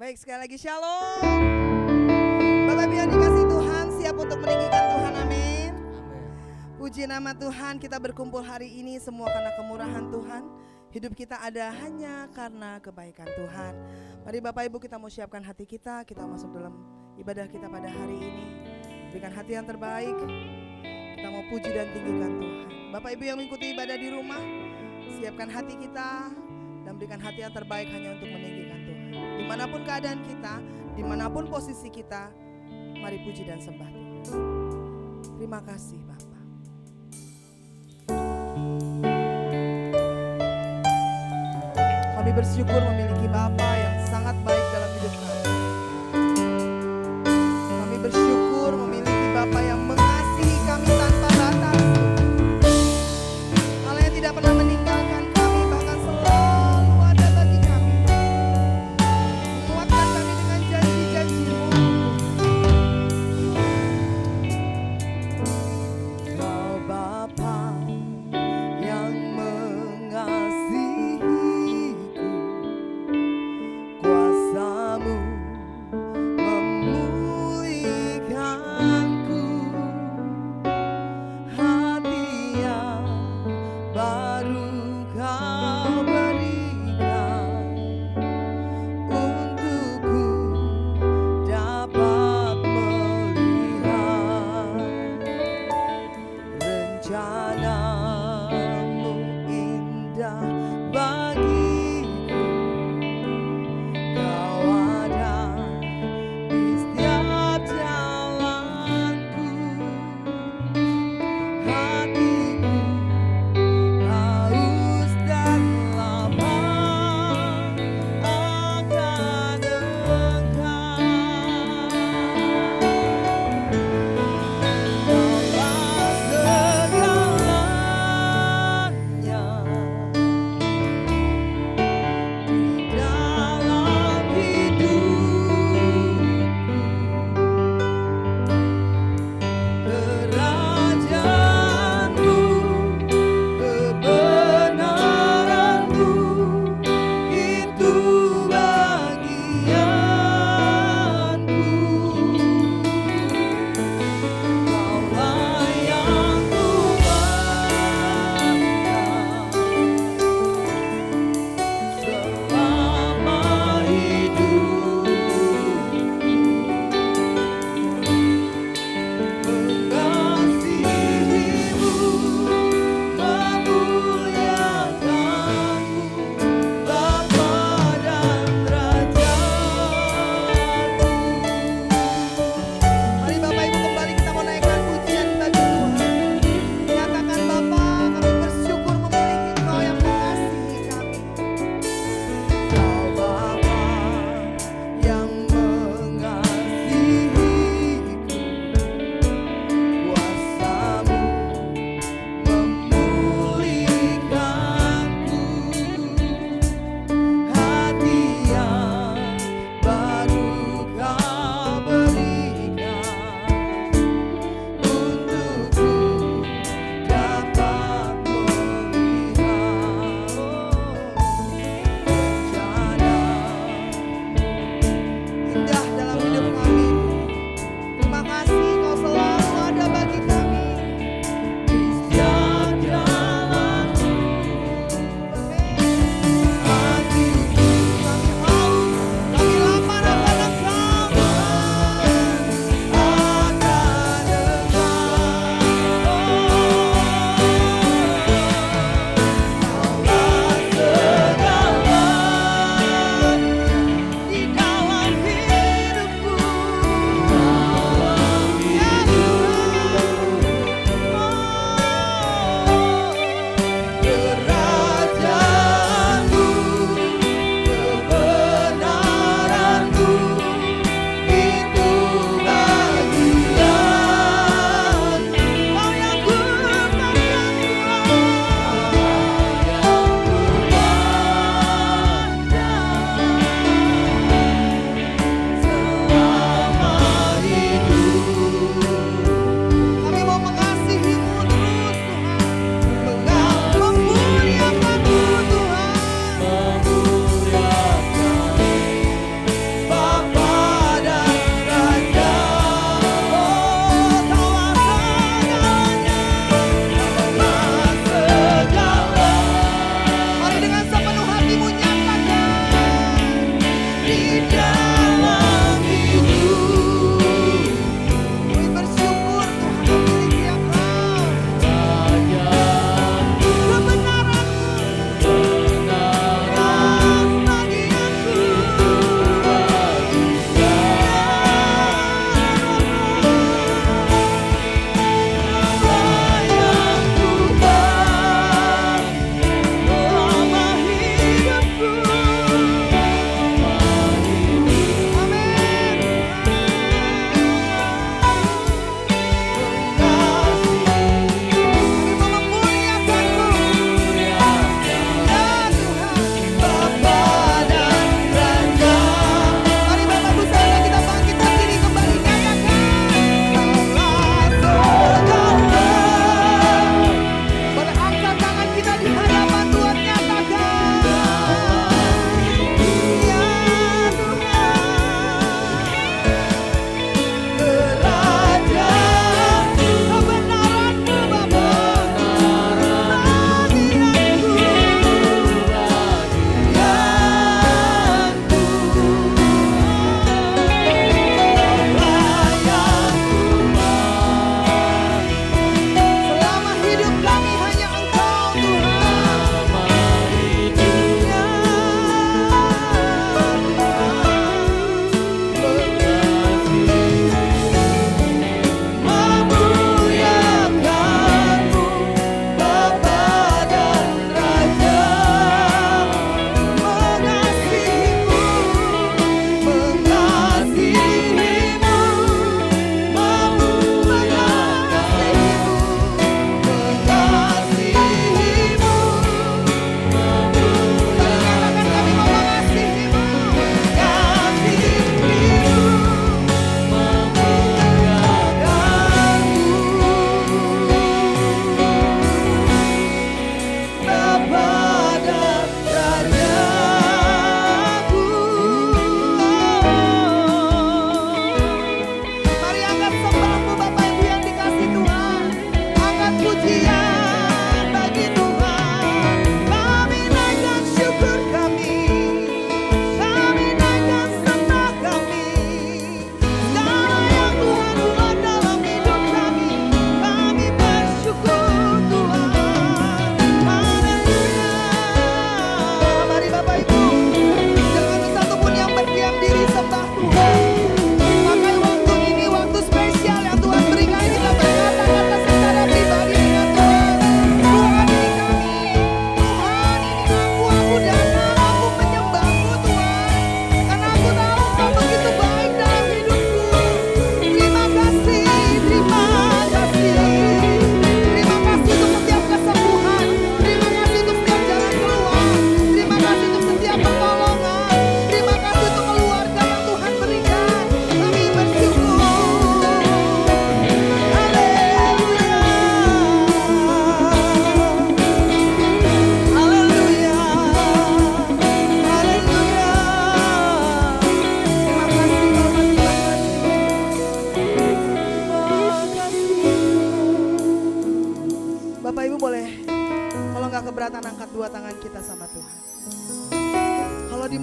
Baik, sekali lagi shalom. Bapak Ibu yang dikasihi Tuhan, siap untuk meninggikan Tuhan, amin. Puji nama Tuhan, kita berkumpul hari ini semua karena kemurahan Tuhan. Hidup kita ada hanya karena kebaikan Tuhan. Mari Bapak Ibu kita mau siapkan hati kita masuk dalam ibadah kita pada hari ini. Berikan hati yang terbaik, kita mau puji dan tinggikan Tuhan. Bapak Ibu yang mengikuti ibadah di rumah, siapkan hati kita dan berikan hati yang terbaik hanya untuk meninggikan Tuhan. Dimanapun keadaan kita, dimanapun posisi kita, mari puji dan sembah Tuhan. Terima kasih Bapak. Kami bersyukur memiliki Bapa yang sangat baik dalam hidup kami. Kami bersyukur memiliki Bapa yang mengasihi kami tanpa batas. Allah yang tidak pernah meninggalkan kami, bahkan selalu ada bagi kami, menguatkan kami dengan janji-janji-Mu. Kau Bapa yang mengasihiku, kuasa-Mu memulihkanku, hati yang baru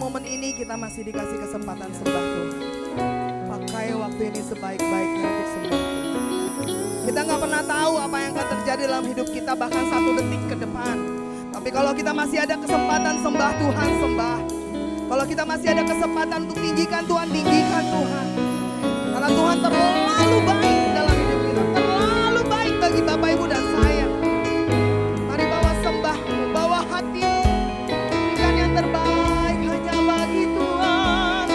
momen ini kita masih dikasih kesempatan sembah Tuhan. Pakai waktu ini sebaik-baiknya untuk sembah Tuhan. Kita gak pernah tahu apa yang akan terjadi dalam hidup kita bahkan 1 detik ke depan. Tapi kalau kita masih ada kesempatan sembah Tuhan, sembah. Kalau kita masih ada kesempatan untuk tinggikan Tuhan, tinggikan Tuhan. Karena Tuhan terlalu baik dalam hidup kita. Terlalu baik bagi Bapak Ibu dan saya. Mari bawa sembah, bawa hati. Berikan yang terbaik hanya bagi Tuhan.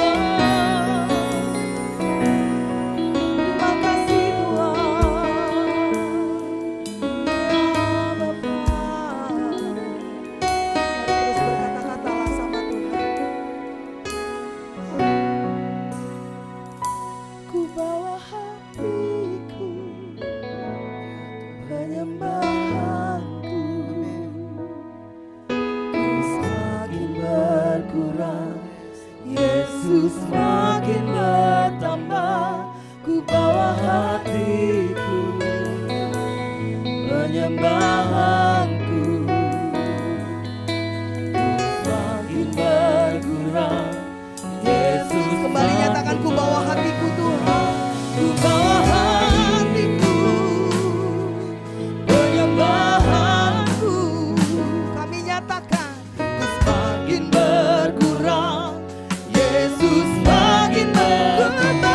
Terima kasih Tuhan. Ya Bapa. Terus berkata-katalah sama Tuhan. Ku bawa hatiku, penyembahanku. Ku semakin berkurang, Yesus makin bertambah. Ku bawa hatiku, penyembahanku. Ku semakin berkurang, Yesus kembali nyatakan ku bawa hatiku Tuhan. Ku bawa hatiku, penyembahanku. Kami nyatakan ku semakin berkurang, Yesus makin bertambah.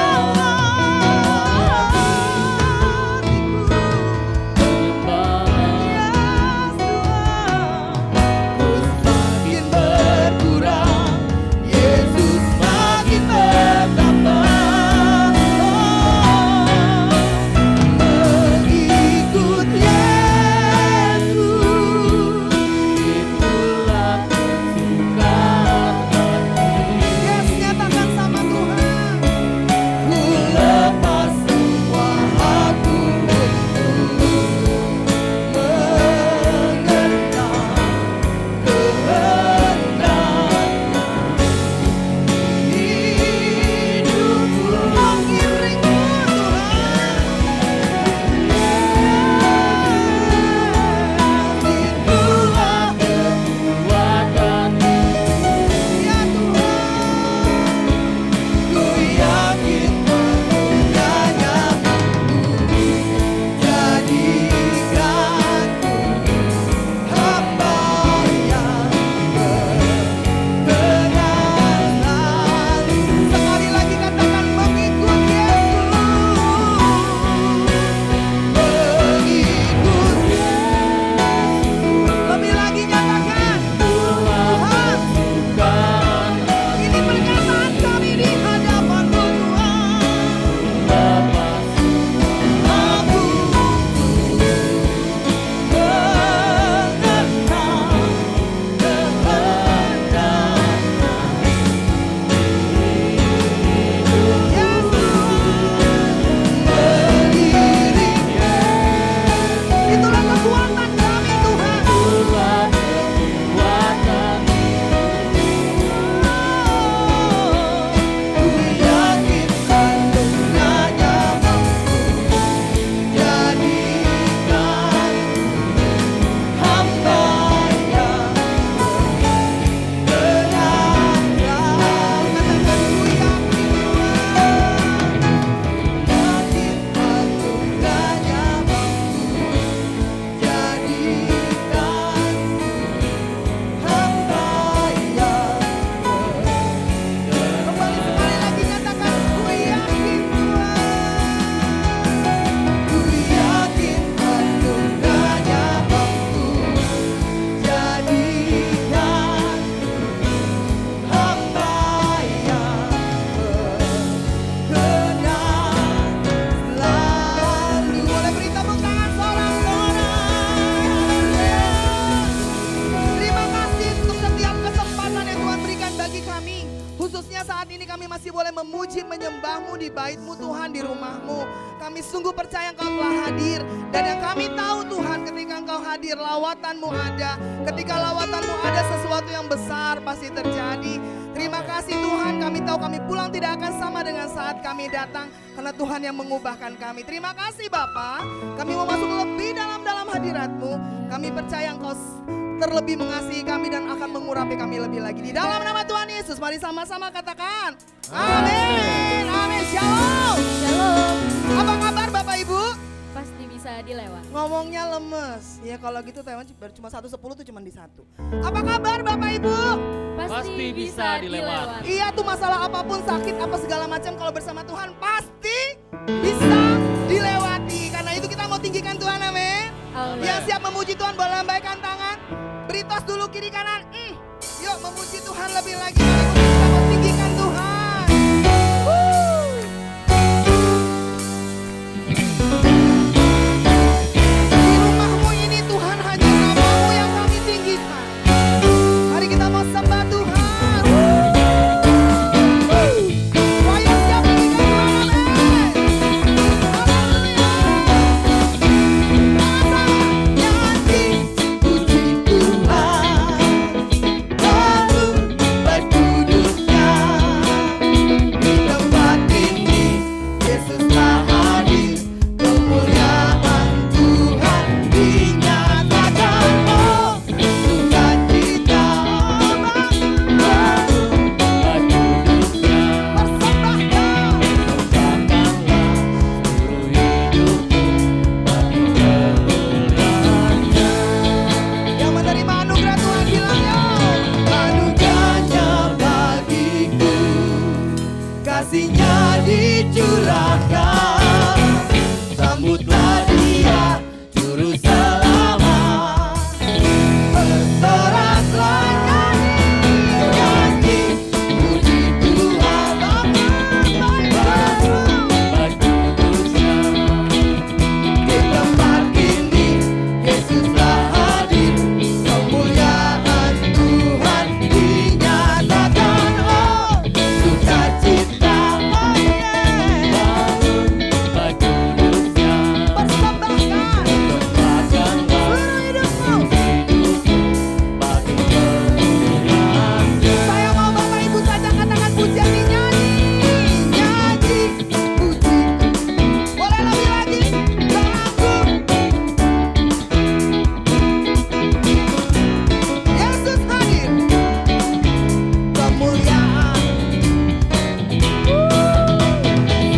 memuji, menyembah-Mu di bait-Mu Tuhan, di rumah-Mu. Kami sungguh percaya Engkau telah hadir. Dan yang kami tahu Tuhan, ketika Engkau hadir, lawatan-Mu ada. Ketika lawatan-Mu ada, sesuatu yang besar pasti terjadi. Terima kasih Tuhan, kami tahu kami pulang tidak akan sama dengan saat kami datang. Karena Tuhan yang mengubahkan kami. Terima kasih Bapa, kami mau masuk lebih dalam hadirat-Mu. Kami percaya Engkau terlebih mengasihi kami dan akan mengurapi kami lebih lagi. Di dalam nama Tuhan Yesus, mari sama-sama katakan amin. Amin. Shalom. Shalom. Apa kabar Bapak Ibu? Pasti bisa dilewat. Ngomongnya lemes. Ya kalau gitu Taiwan baru cuma 1-10 tuh cuma di 1. Apa kabar Bapak Ibu? Pasti bisa dilewat. Iya tuh masalah apapun, sakit apa segala macam, kalau bersama Tuhan pasti bisa dilewati. Karena itu kita mau tinggikan Tuhan, amin. Yang siap memuji Tuhan boleh lambaikan tangan. Beri tos dulu kiri kanan. Yuk memuji Tuhan lebih lagi. Mari kita mau tinggikan Tuhan. Di rumahmu ini Tuhan hanya namamu yang kami tinggikan. Mari kita mau sembah Tuhan. Ayo siap meninggikan Tuhan, amin. Nyanyi puji Tuhan, lalu berkudusnya di tempat ini. Yesus telah hadir, kemuliaan Tuhan dinyatakan. Oh, sukacita yang menerima anugerah Tuhan bilang ya. Anugerahnya bagiku, kasihnya dicurahkan. Sambutlah dia, juru selamat. Bersoraklah nyanyi, puji Tuhan, di tempat ini Yesus telah hadir, kemuliaan Tuhan dinyatakan. Oh, sukacita persembahkan seluruh hidupmu. Saya mau Bapak Ibu saja katakan pujian dinyanyi. Nyanyi puji, boleh lebih lagi. Lagu Yesus hadir, kemuliaan.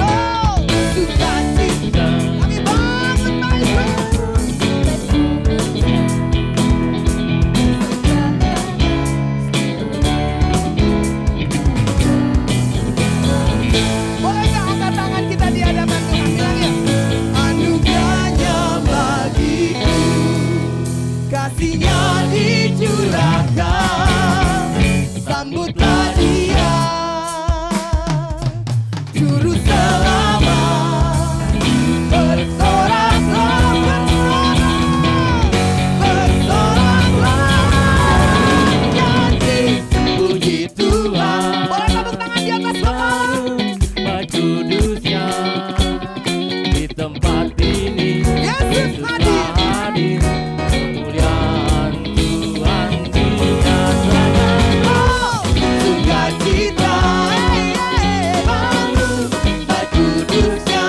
Oh, sukacita kami bangun Bapak Ibu. Boleh nggak angkat tangan kita di hadapan Tuhan, bilang ya. Anugerahnya bagiku, kasihnya dicurahkan. Sambutlah dia, juru selamat. Bersoraklah, nyanyi puji Tuhan. Boleh tepuk tangan di atas kepala. Kudusnya di tempat ini Yesus hadir, kemuliaan Tuhan dinyatakan. oh, sukacita bangun kudusnya.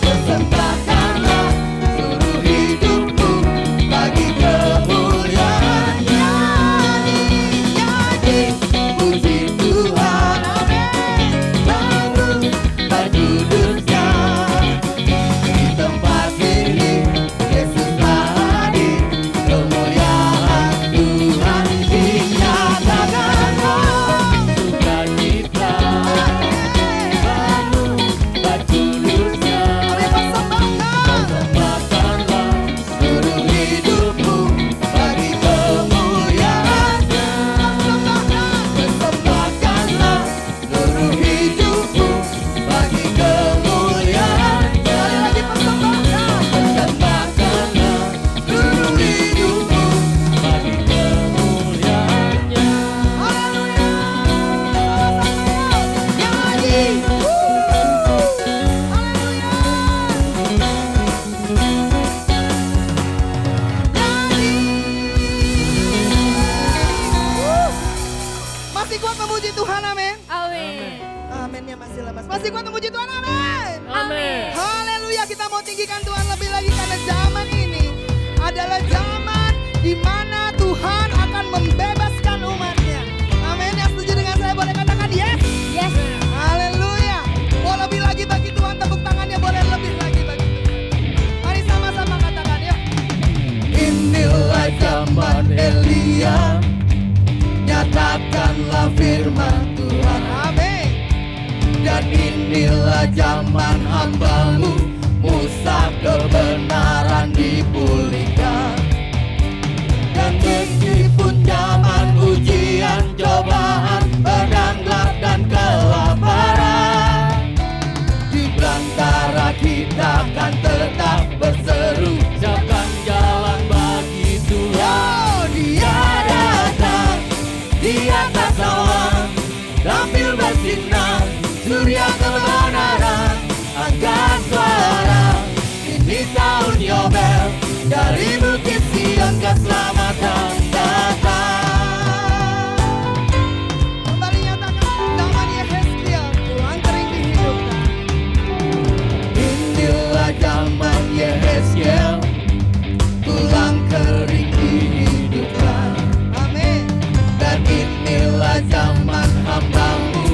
Persembahkanlah seluruh hidupmu bagi kemuliaan-Nya. Nyanyi puji Tuhan, amin. Bangun kudusnya di tempat ini. Yesus telah hadir, kemuliaan Tuhan dinyatakan. Oh, Sukacita bangun kudusnya, kami persembahkan persembahkanlah seluruh hidupmu bagi kemuliaan-Nya. Persembahkanlah seluruh hidupmu bagi kemuliaan-Nya. Sekali lagi persembahkan. persembahkanlah Seluruh hidupmu. bagi kemuliaannya. Haleluya. Nyanyi. Masih kuat memuji Tuhan, amin. Amin. Aminnya masih lemas. Masih kuat memuji Tuhan, amin. Amin. Haleluya, kita mau tinggikan Tuhan lebih lagi karena zaman ini adalah zaman di mana Tuhan akan membebaskan umatnya. Amin. Yang setuju dengan saya boleh katakan yes. Yes. Haleluya. Mau lebih lagi bagi Tuhan, tepuk tangannya boleh lebih lagi bagi Tuhan. Mari sama-sama katakan yuk. Inilah zaman Elia, nyatakanlah firman Tuhan. Amin. Dan inilah zaman hamba-Mu, Musa, kebenaran dipulihkan. Dan meskipun zaman ujian, cobaan, pedang gelap dan kelaparan, di belantara kita kan tetap berseru, siapkan jalan bagi Tuhan. Oh, Dia datang di atas awan, tampil bersinar, surya kebenaran, angkat suara. Ini tahun Yobel, dari Bukit Sion keselamatan datang. kembali nyatakan zaman Yehezkiel, Tuhan kering dihidupkan. Inilah zaman Yehezkiel, tulang kering dihidupkan. Amin. Dan inilah zaman hamba-Mu,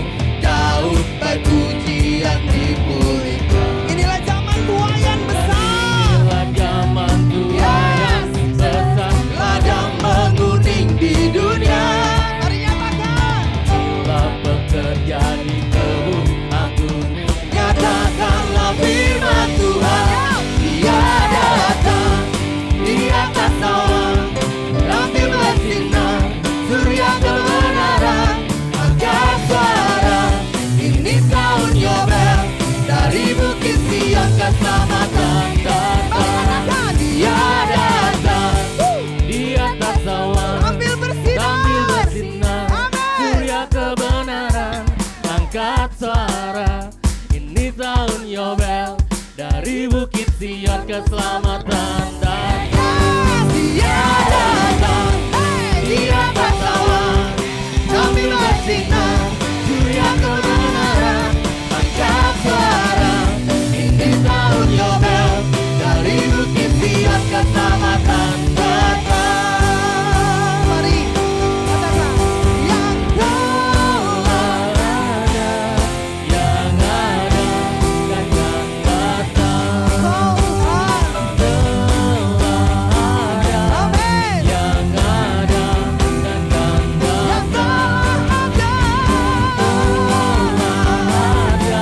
Daud, baik pujian dipulihkan. Inilah zaman buayan besar. Inilah zaman tuayan besar, ladang menguning di dunia. Mari nyatakan. Telah bekerja di kebun agung, nyatakanlah firman Tuhan. Dia datang di atas awan, tampil bersinar, surya kebenaran, angkat suara. Ini tahun Yobel, dari Bukit Sion keselamatan datang. Dia datang di atas awan, Tampil bersinar. tampil bersinar, Amin. surya kebenaran, angkat suara. Ini tahun Yobel, dari Bukit Sion keselamatan datang. Dia datang di atas awan, tampil bersinar, surya kebenaran, angkat suara. Ini tahun Yobel, dari Bukit Sion keselamatan datang. Mari katakan yang Telah ada, yang ada, dan yang datang. kau Tuhan. Telah ada, Amin. yang ada, dan yang Yang datang. telah ada. Telah ada,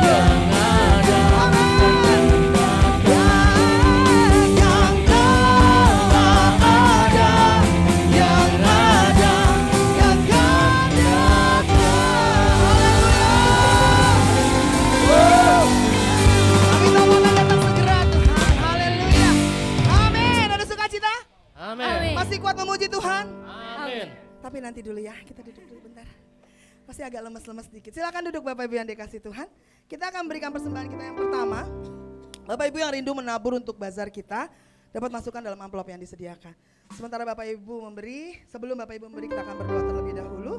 yang ada, Amin. yang telah ada, yang ada, yang akan datang. Kami tahu akan datang segera Tuhan. Haleluya. Amin. Ada sukacita? Amin. Masih kuat memuji Tuhan? Amin. Tapi nanti dulu ya, kita duduk dulu bentar. Pasti agak lemes-lemes sedikit. Silakan duduk Bapak Ibu yang dikasih Tuhan. Kita akan berikan persembahan kita yang pertama. Bapak Ibu yang rindu menabur untuk bazar kita, dapat masukkan dalam amplop yang disediakan. Sementara Bapak Ibu memberi, sebelum Bapak Ibu memberi kita akan berdoa terlebih dahulu.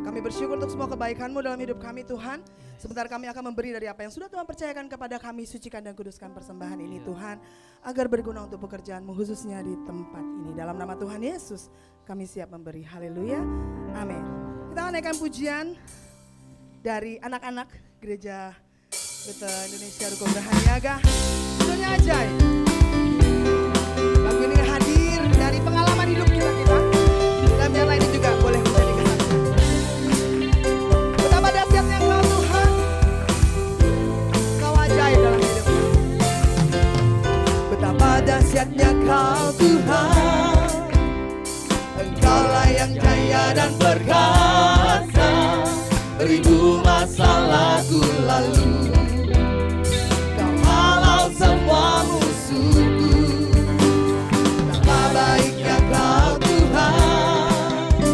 Kami bersyukur untuk semua kebaikan-Mu dalam hidup kami Tuhan. Sebentar kami akan memberi dari apa yang sudah Tuhan percayakan kepada kami, sucikan dan kuduskan persembahan ini Tuhan. Agar berguna untuk pekerjaan-Mu khususnya di tempat ini. Dalam nama Tuhan Yesus kami siap memberi. Haleluya. Amin. Kita akan naikkan pujian dari anak-anak gereja Bethel Indonesia Ruko Berhaniaga. Judulnya ajaib. Lagu ini hadir dari pengalaman hidup kita. Dan biarlah ini juga boleh menjadi kesaksian. Betapa dahsyatnya Engkau Tuhan. Kau ajaib dalam hidup kami. Betapa dahsyatnya Kau Tuhan, Engkaulah yang jaya dan perkasa, beribu masa laku lalu. Kau halau semua musuhku. Betapa baiknya Kau Tuhan,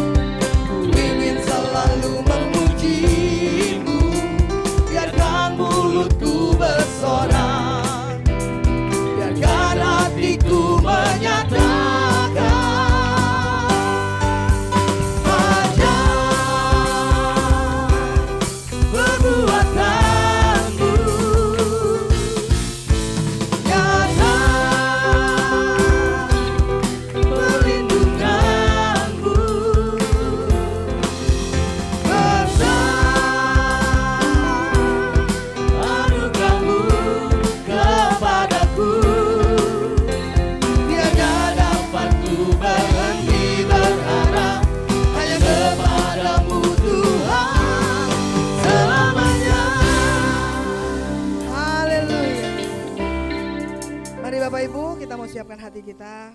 hati kita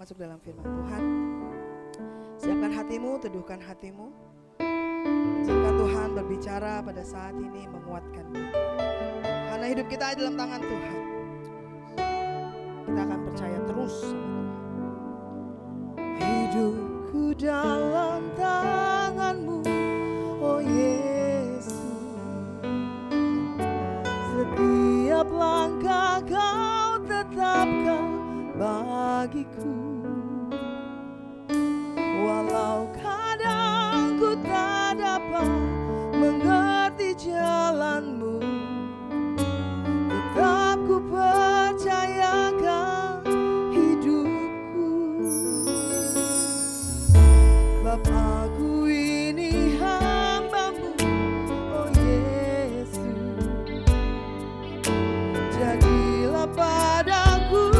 masuk dalam firman Tuhan. Siapkan hatimu, teduhkan hatimu. Izinkan Tuhan berbicara pada saat ini, menguatkan kita. Karena hidup kita dalam tangan Tuhan. Kita akan percaya terus sama Tuhan. Hidupku dalam tangan-Mu, oh Yesus. Setiap langkah Kau tetapkan bagiku. Walau kadang ku tak dapat mengerti jalan-Mu, tetap ku percayakan hidupku. Bapakku ini hamba-Mu, oh Yesus. Jadilah padaku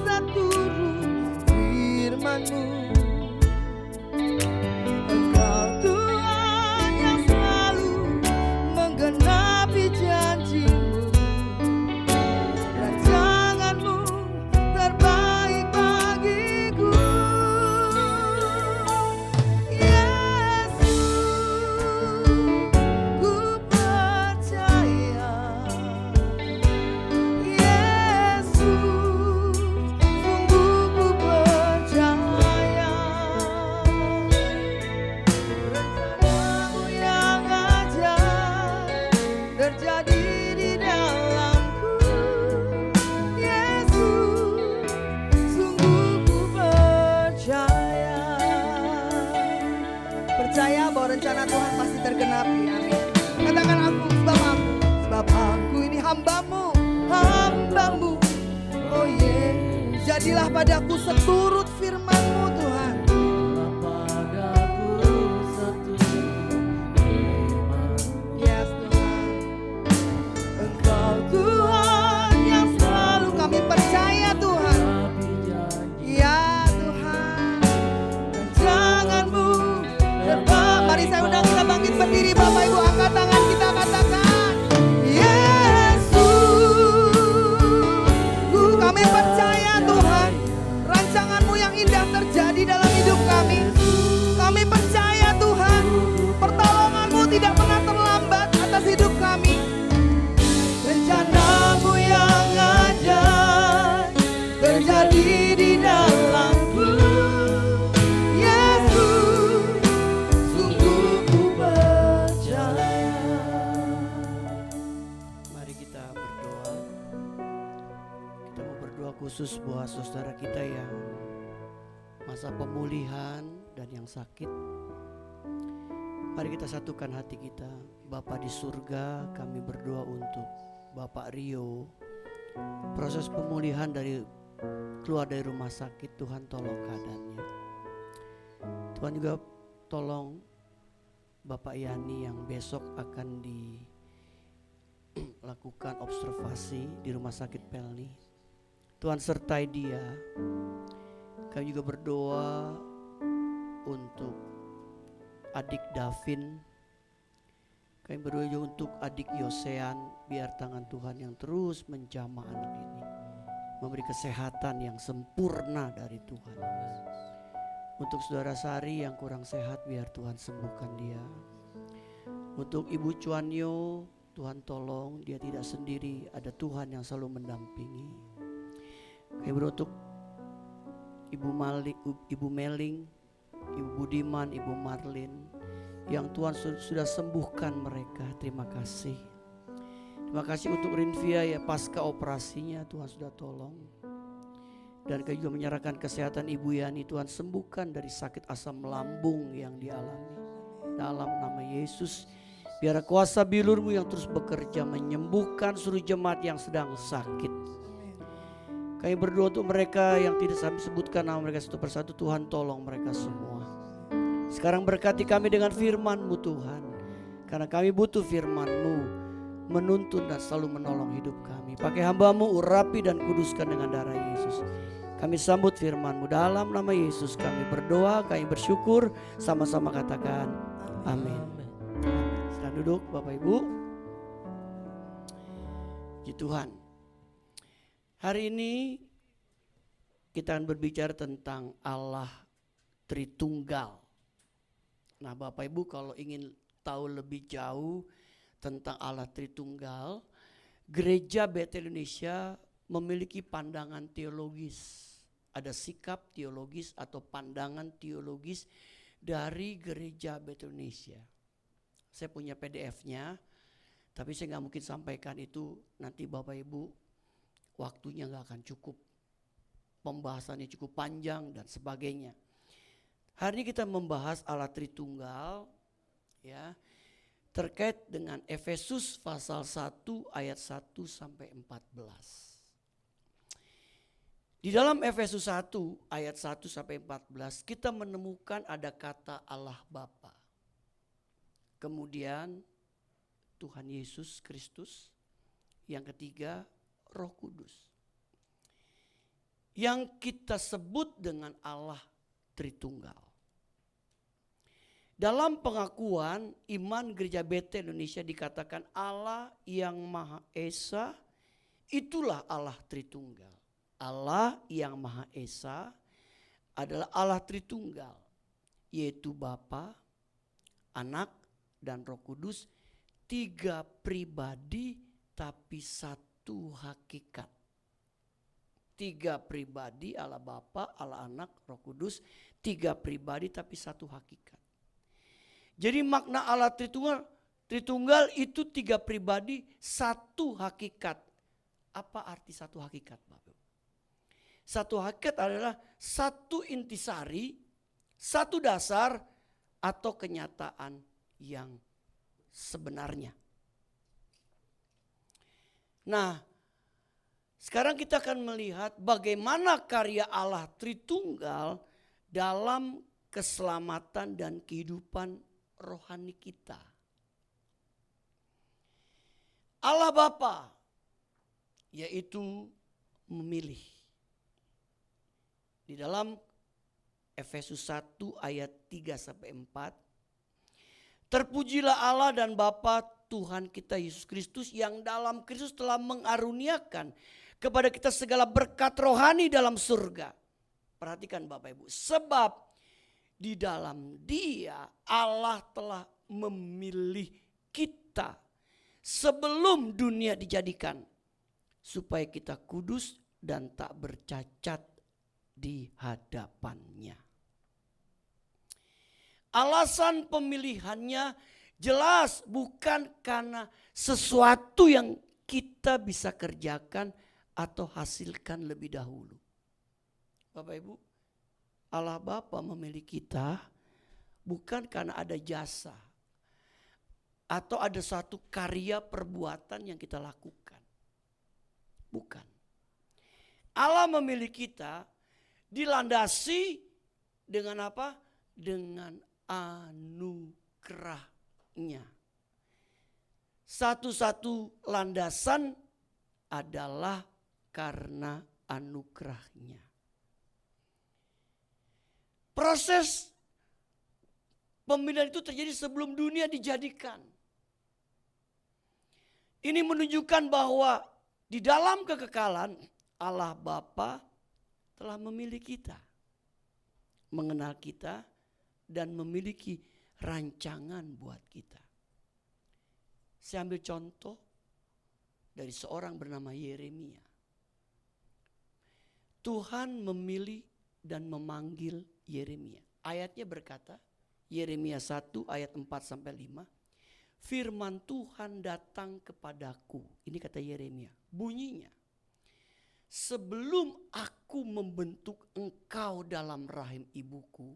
seturut firman-Mu. Engkau Tuhan yang selalu menggenapi janji-Mu. Rancangan-Mu terbaik bagiku. Yesus, ku percaya. Yesus, sungguh ku percaya. Rencana-Mu yang ajaib terjadi di dalamku. Yesus, sungguh ku percaya. Percaya bahwa rencana Tuhan pasti tergenapi. Amin. Katakan aku, sebab aku ini hamba-Mu, hamba-Mu. Oh Yesus, jadilah padaku seturut firman-Mu Tuhan. Yes Tuhan. Engkau Tuhan yang selalu kami percaya Tuhan. Ya Tuhan, rancangan-Mu terbaik. Mari saya undang kita bangkit berdiri, Bapak Ibu, angkat tangan kita, katakan Yesus. Kami percaya Tuhan, rancangan-Mu yang indah terjadi dalam hidup kami. Kami percaya Tuhan, pertolongan-Mu tidak pernah terlambat atas hidup kami. Rencana-Mu yang ajaib terjadi di dalamku. Yesus, sungguh ku percaya. Mari kita berdoa. Kita mau berdoa khusus buat saudara kita yang masa pemulihan dan yang sakit. Mari kita satukan hati kita. Bapa di surga, kami berdoa untuk Bapak Rio. Proses pemulihan keluar dari rumah sakit, Tuhan tolong keadaannya. Tuhan juga tolong Bapak Yani yang besok akan dilakukan observasi di rumah sakit Pelni. Tuhan sertai dia. Kami juga berdoa untuk adik Davin. Kami berdoa juga untuk adik Yosean. Biar tangan Tuhan yang terus menjamah anak ini, memberi kesehatan yang sempurna dari Tuhan. Untuk saudara Sari yang kurang sehat, biar Tuhan sembuhkan dia. Untuk Ibu Cuanyo, Tuhan tolong dia tidak sendiri, ada Tuhan yang selalu mendampingi. Kami berdoa untuk Ibu Meling, Ibu Budiman, Ibu Marlin, yang Tuhan sudah sembuhkan mereka. Terima kasih. Terima kasih untuk Rinvia ya, pasca operasinya Tuhan sudah tolong. Dan kami juga menyerahkan kesehatan Ibu Yani, Tuhan sembuhkan dari sakit asam lambung yang dialami. Dalam nama Yesus, biar kuasa bilur-Mu yang terus bekerja menyembuhkan seluruh jemaat yang sedang sakit. Kami berdoa untuk mereka yang tidak kami sebutkan nama mereka satu persatu, Tuhan tolong mereka semua. Sekarang berkati kami dengan firman-Mu Tuhan, karena kami butuh firman-Mu menuntun dan selalu menolong hidup kami. Pakai hamba-Mu, urapi dan kuduskan dengan darah Yesus. Kami sambut firman-Mu dalam nama Yesus. Kami berdoa, kami bersyukur, sama-sama katakan amin. Silakan duduk Bapak Ibu. Puji Tuhan. Hari ini kita akan berbicara tentang Allah Tritunggal. Nah, Bapak Ibu kalau ingin tahu lebih jauh tentang Allah Tritunggal, Gereja Betel Indonesia memiliki pandangan teologis. Ada sikap teologis atau pandangan teologis dari Gereja Betel Indonesia. Saya punya PDF-nya, tapi saya nggak mungkin sampaikan itu, nanti Bapak Ibu waktunya nggak akan cukup. Pembahasannya cukup panjang dan sebagainya. Hari ini kita membahas Allah Tritunggal ya, terkait dengan Efesus pasal 1 ayat 1 sampai 14. Di dalam Efesus 1 ayat 1 sampai 14 kita menemukan ada kata Allah Bapa. Kemudian Tuhan Yesus Kristus. Yang ketiga Roh Kudus. Yang kita sebut dengan Allah Tritunggal. Dalam pengakuan iman Gereja Betel Indonesia dikatakan Allah yang Maha Esa, itulah Allah Tritunggal. Allah yang Maha Esa adalah Allah Tritunggal, yaitu Bapa, Anak, dan Roh Kudus, 3 pribadi tapi satu hakikat. 3 pribadi, Allah Bapa, Allah Anak, Roh Kudus, 3 pribadi tapi satu hakikat. Jadi makna Allah Tritunggal itu 3 pribadi, satu hakikat. Apa arti satu hakikat, Bapak? Satu hakikat adalah satu intisari, satu dasar atau kenyataan yang sebenarnya. Nah, sekarang kita akan melihat bagaimana karya Allah Tritunggal dalam keselamatan dan kehidupan rohani kita. Allah Bapa yaitu memilih. Di dalam Efesus 1 ayat 3 sampai 4, terpujilah Allah dan Bapa Tuhan kita Yesus Kristus yang dalam Kristus telah mengaruniakan kepada kita segala berkat rohani dalam surga. Perhatikan Bapak Ibu, sebab di dalam Dia Allah telah memilih kita sebelum dunia dijadikan, supaya kita kudus dan tak bercacat di hadapannya. Alasan pemilihannya jelas bukan karena sesuatu yang kita bisa kerjakan atau hasilkan lebih dahulu. Bapak Ibu, Allah Bapa memilih kita bukan karena ada jasa atau ada satu karya perbuatan yang kita lakukan. Bukan. Allah memilih kita dilandasi dengan apa? Dengan anugerahnya. Satu-satu landasan adalah karena anugerahnya. Proses pemilihan itu terjadi sebelum dunia dijadikan. Ini menunjukkan bahwa di dalam kekekalan Allah Bapa telah memilih kita, mengenal kita, dan memiliki rancangan buat kita. Saya ambil contoh dari seorang bernama Yeremia. Tuhan memilih dan memanggil Yeremia. Ayatnya berkata, Yeremia 1 ayat 4 sampai 5. Firman Tuhan datang kepadaku. Ini kata Yeremia. Bunyinya, sebelum aku membentuk engkau dalam rahim ibuku.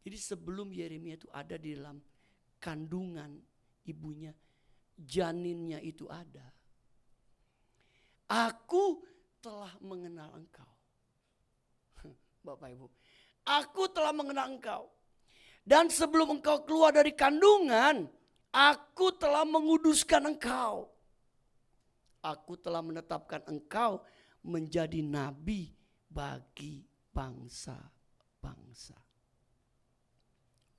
Jadi sebelum Yeremia itu ada di dalam kandungan ibunya, janinnya itu ada. Aku telah mengenal engkau. Bapak Ibu, aku telah mengenal engkau. Dan sebelum engkau keluar dari kandungan, aku telah menguduskan engkau. Aku telah menetapkan engkau menjadi nabi bagi bangsa-bangsa.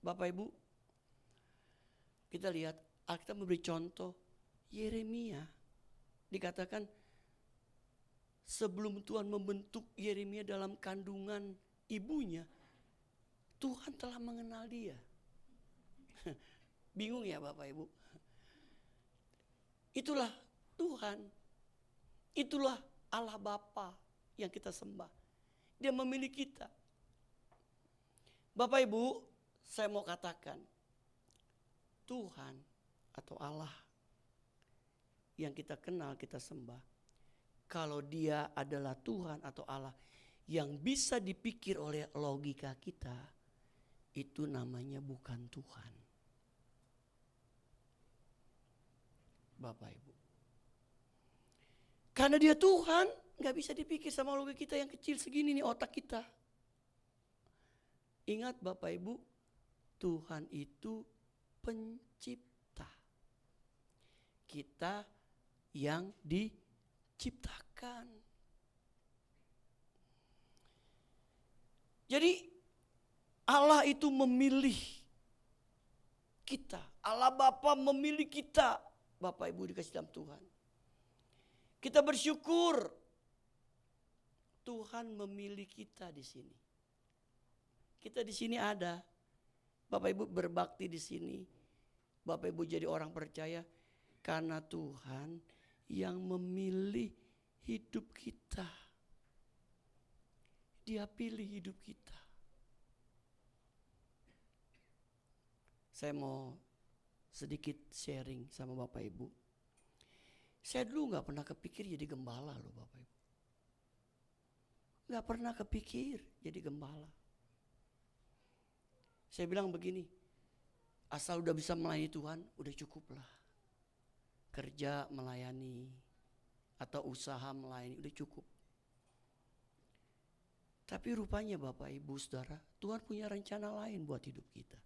Bapak Ibu, kita lihat Alkitab memberi contoh Yeremia. Dikatakan sebelum Tuhan membentuk Yeremia dalam kandungan ibunya, Tuhan telah mengenal dia. Bingung ya Bapak Ibu? Itulah Tuhan. Itulah Allah Bapa yang kita sembah. Dia memilih kita. Bapak Ibu, saya mau katakan, Tuhan atau Allah yang kita kenal, kita sembah, kalau dia adalah Tuhan atau Allah yang bisa dipikir oleh logika kita, itu namanya bukan Tuhan. Bapak Ibu, karena dia Tuhan, gak bisa dipikir sama logika kita yang kecil segini nih otak kita. Ingat Bapak Ibu, Tuhan itu pencipta. Kita yang diciptakan. Jadi Allah itu memilih kita. Allah Bapa memilih kita. Bapak Ibu dikasih dalam Tuhan. Kita bersyukur Tuhan memilih kita di sini. Kita di sini ada. Bapak Ibu berbakti di sini. Bapak Ibu jadi orang percaya karena Tuhan yang memilih hidup kita. Dia pilih hidup kita. Saya mau sedikit sharing sama Bapak Ibu. Saya dulu gak pernah kepikir jadi gembala loh Bapak Ibu. Gak pernah kepikir jadi gembala. Saya bilang begini, asal udah bisa melayani Tuhan udah cukup lah. Kerja melayani atau usaha melayani udah cukup. Tapi rupanya Bapak Ibu Saudara, Tuhan punya rencana lain buat hidup kita.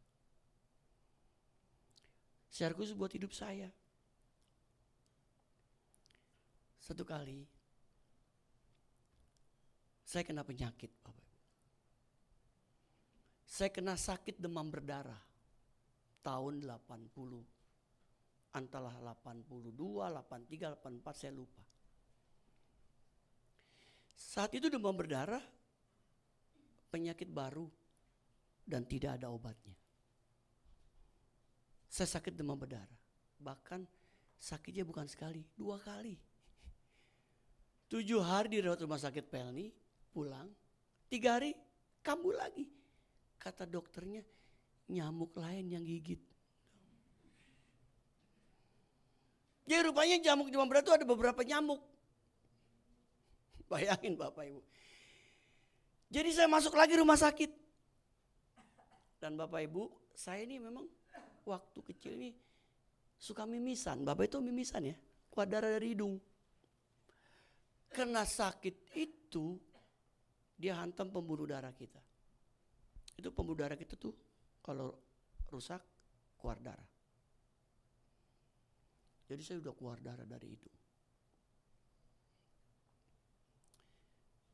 Secara khusus buat hidup saya. Satu kali saya kena penyakit Bapak Ibu. Saya kena sakit demam berdarah tahun 80. Antara 82, 83, 84 saya lupa. Saat itu demam berdarah penyakit baru dan tidak ada obatnya. Saya sakit demam berdarah. Bahkan sakitnya bukan sekali, 2 kali. 7 hari dirawat rumah sakit Pelni, pulang. 3 hari kambuh lagi. Kata dokternya nyamuk lain yang gigit. Jadi rupanya nyamuk demam berdarah itu ada beberapa nyamuk. Bayangin Bapak Ibu. Jadi saya masuk lagi rumah sakit. Dan Bapak Ibu, saya ini memang waktu kecil ini suka mimisan. Bapak itu mimisan ya, keluar darah dari hidung. Karena sakit itu dia hantam pembuluh darah kita. Itu pembuluh darah kita tuh kalau rusak keluar darah. Jadi saya udah keluar darah dari hidung.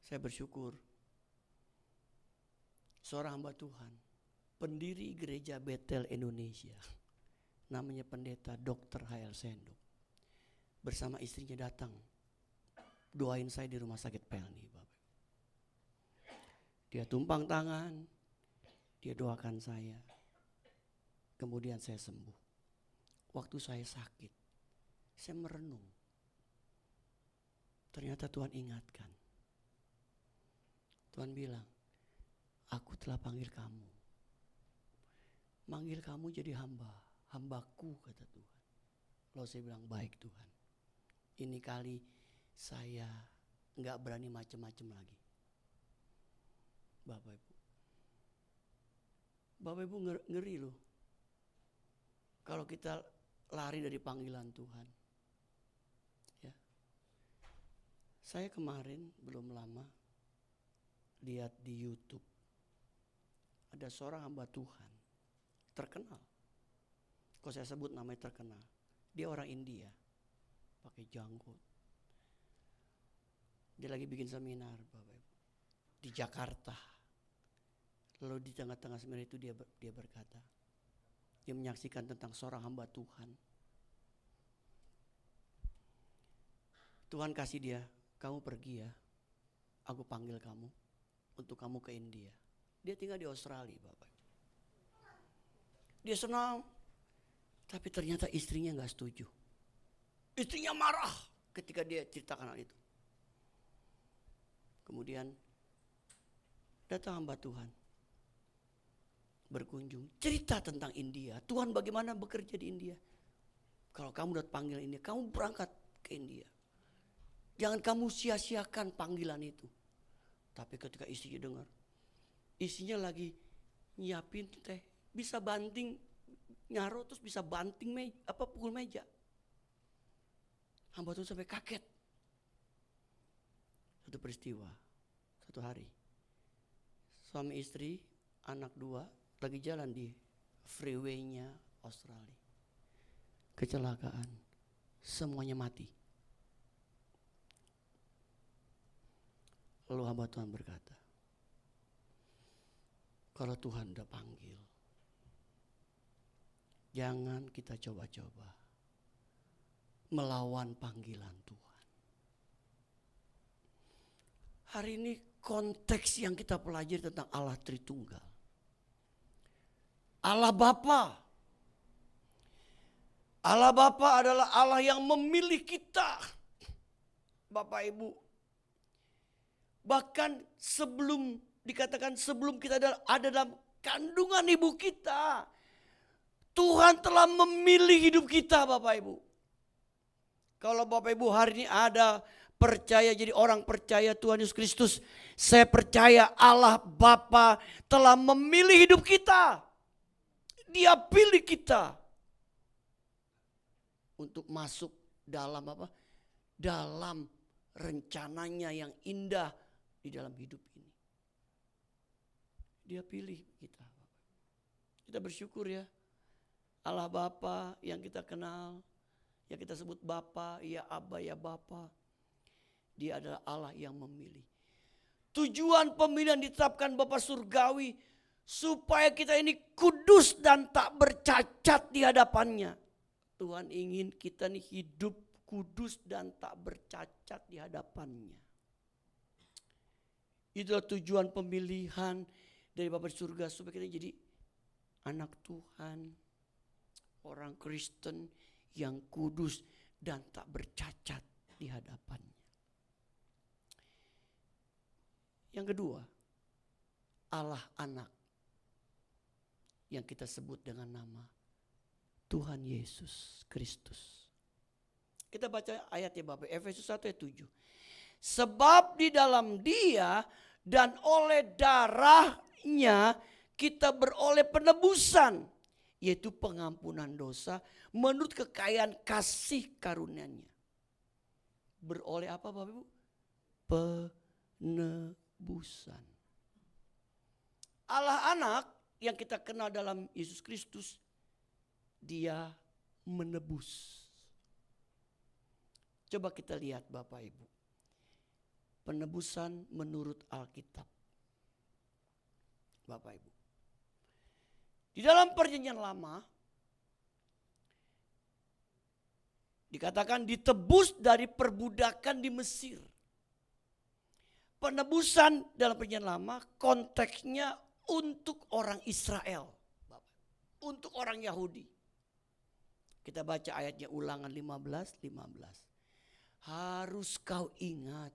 Saya bersyukur seorang hamba Tuhan, pendiri gereja Betel Indonesia, namanya pendeta Dr. H.L. Senduk, bersama istrinya datang doain saya di rumah sakit Pelni Bapak. Dia tumpang tangan, dia doakan saya, kemudian saya sembuh. Waktu saya sakit, saya merenung, ternyata Tuhan ingatkan. Tuhan bilang, aku telah panggil kamu. Manggil kamu jadi hamba, hambaku kata Tuhan. Lalu saya bilang, baik Tuhan. Ini kali saya gak berani macam-macam lagi. Bapak Ibu. Bapak Ibu ngeri loh. Kalau kita lari dari panggilan Tuhan. Ya. Saya kemarin belum lama lihat di YouTube. Ada seorang hamba Tuhan terkenal. Kalau saya sebut namanya terkenal. Dia orang India. Pakai janggut. Dia lagi bikin seminar Bapak Ibu. Di Jakarta. Lalu di tengah-tengah seminar itu dia berkata. Dia menyaksikan tentang seorang hamba Tuhan. Tuhan kasih dia kamu pergi ya, aku panggil kamu untuk kamu ke India. Dia tinggal di Australia, Bapak. Dia senang, tapi ternyata istrinya nggak setuju. Istrinya marah ketika dia ceritakan hal itu. Kemudian datang hamba Tuhan, berkunjung, cerita tentang India. Tuhan bagaimana bekerja di India. Kalau kamu udah panggil India, kamu berangkat ke India. Jangan kamu sia-siakan panggilan itu. Tapi ketika istrinya dengar, istrinya lagi nyiapin teh, bisa banting, nyaro terus bisa banting pukul meja. Hamba Tuhan sampai kaget. Satu peristiwa, satu hari, suami istri, anak 2 lagi jalan di freeway-nya Australia. Kecelakaan, semuanya mati. Lalu hamba Tuhan berkata, kalau Tuhan udah panggil, jangan kita coba-coba melawan panggilan Tuhan. Hari ini konteks yang kita pelajari tentang Allah Tritunggal. Allah Bapa. Allah Bapa adalah Allah yang memilih kita. Bapak Ibu. Bahkan sebelum dikatakan sebelum kita ada dalam kandungan ibu kita, Tuhan telah memilih hidup kita, Bapak Ibu. Kalau Bapak Ibu hari ini ada percaya jadi orang percaya Tuhan Yesus Kristus, saya percaya Allah Bapa telah memilih hidup kita. Dia pilih kita untuk masuk dalam apa? Dalam rencananya yang indah di dalam hidup ini. Dia pilih kita. Kita bersyukur ya. Allah Bapa yang kita kenal, yang kita sebut Bapa, ya Aba, ya Bapa. Dia adalah Allah yang memilih. Tujuan pemilihan ditetapkan Bapa Surgawi supaya kita ini kudus dan tak bercacat di hadapannya. Tuhan ingin kita ini hidup kudus dan tak bercacat di hadapannya. Itulah tujuan pemilihan dari Bapa di surga supaya kita jadi anak Tuhan, orang Kristen yang kudus dan tak bercacat di hadapannya. Yang kedua, Allah anak yang kita sebut dengan nama Tuhan Yesus Kristus. Kita baca ayatnya Bapak, Efesus 1 ayat 7. Sebab di dalam Dia dan oleh darahnya kita beroleh penebusan, yaitu pengampunan dosa menurut kekayaan kasih karunia-Nya. Beroleh apa Bapak Ibu? Penebusan. Allah anak yang kita kenal dalam Yesus Kristus, Dia menebus. Coba kita lihat Bapak Ibu. Penebusan menurut Alkitab. Bapak Ibu. Di dalam perjanjian lama dikatakan ditebus dari perbudakan di Mesir. Penebusan dalam perjanjian lama konteksnya untuk orang Israel. Bapak. Untuk orang Yahudi. Kita baca ayatnya Ulangan 15. Harus kau ingat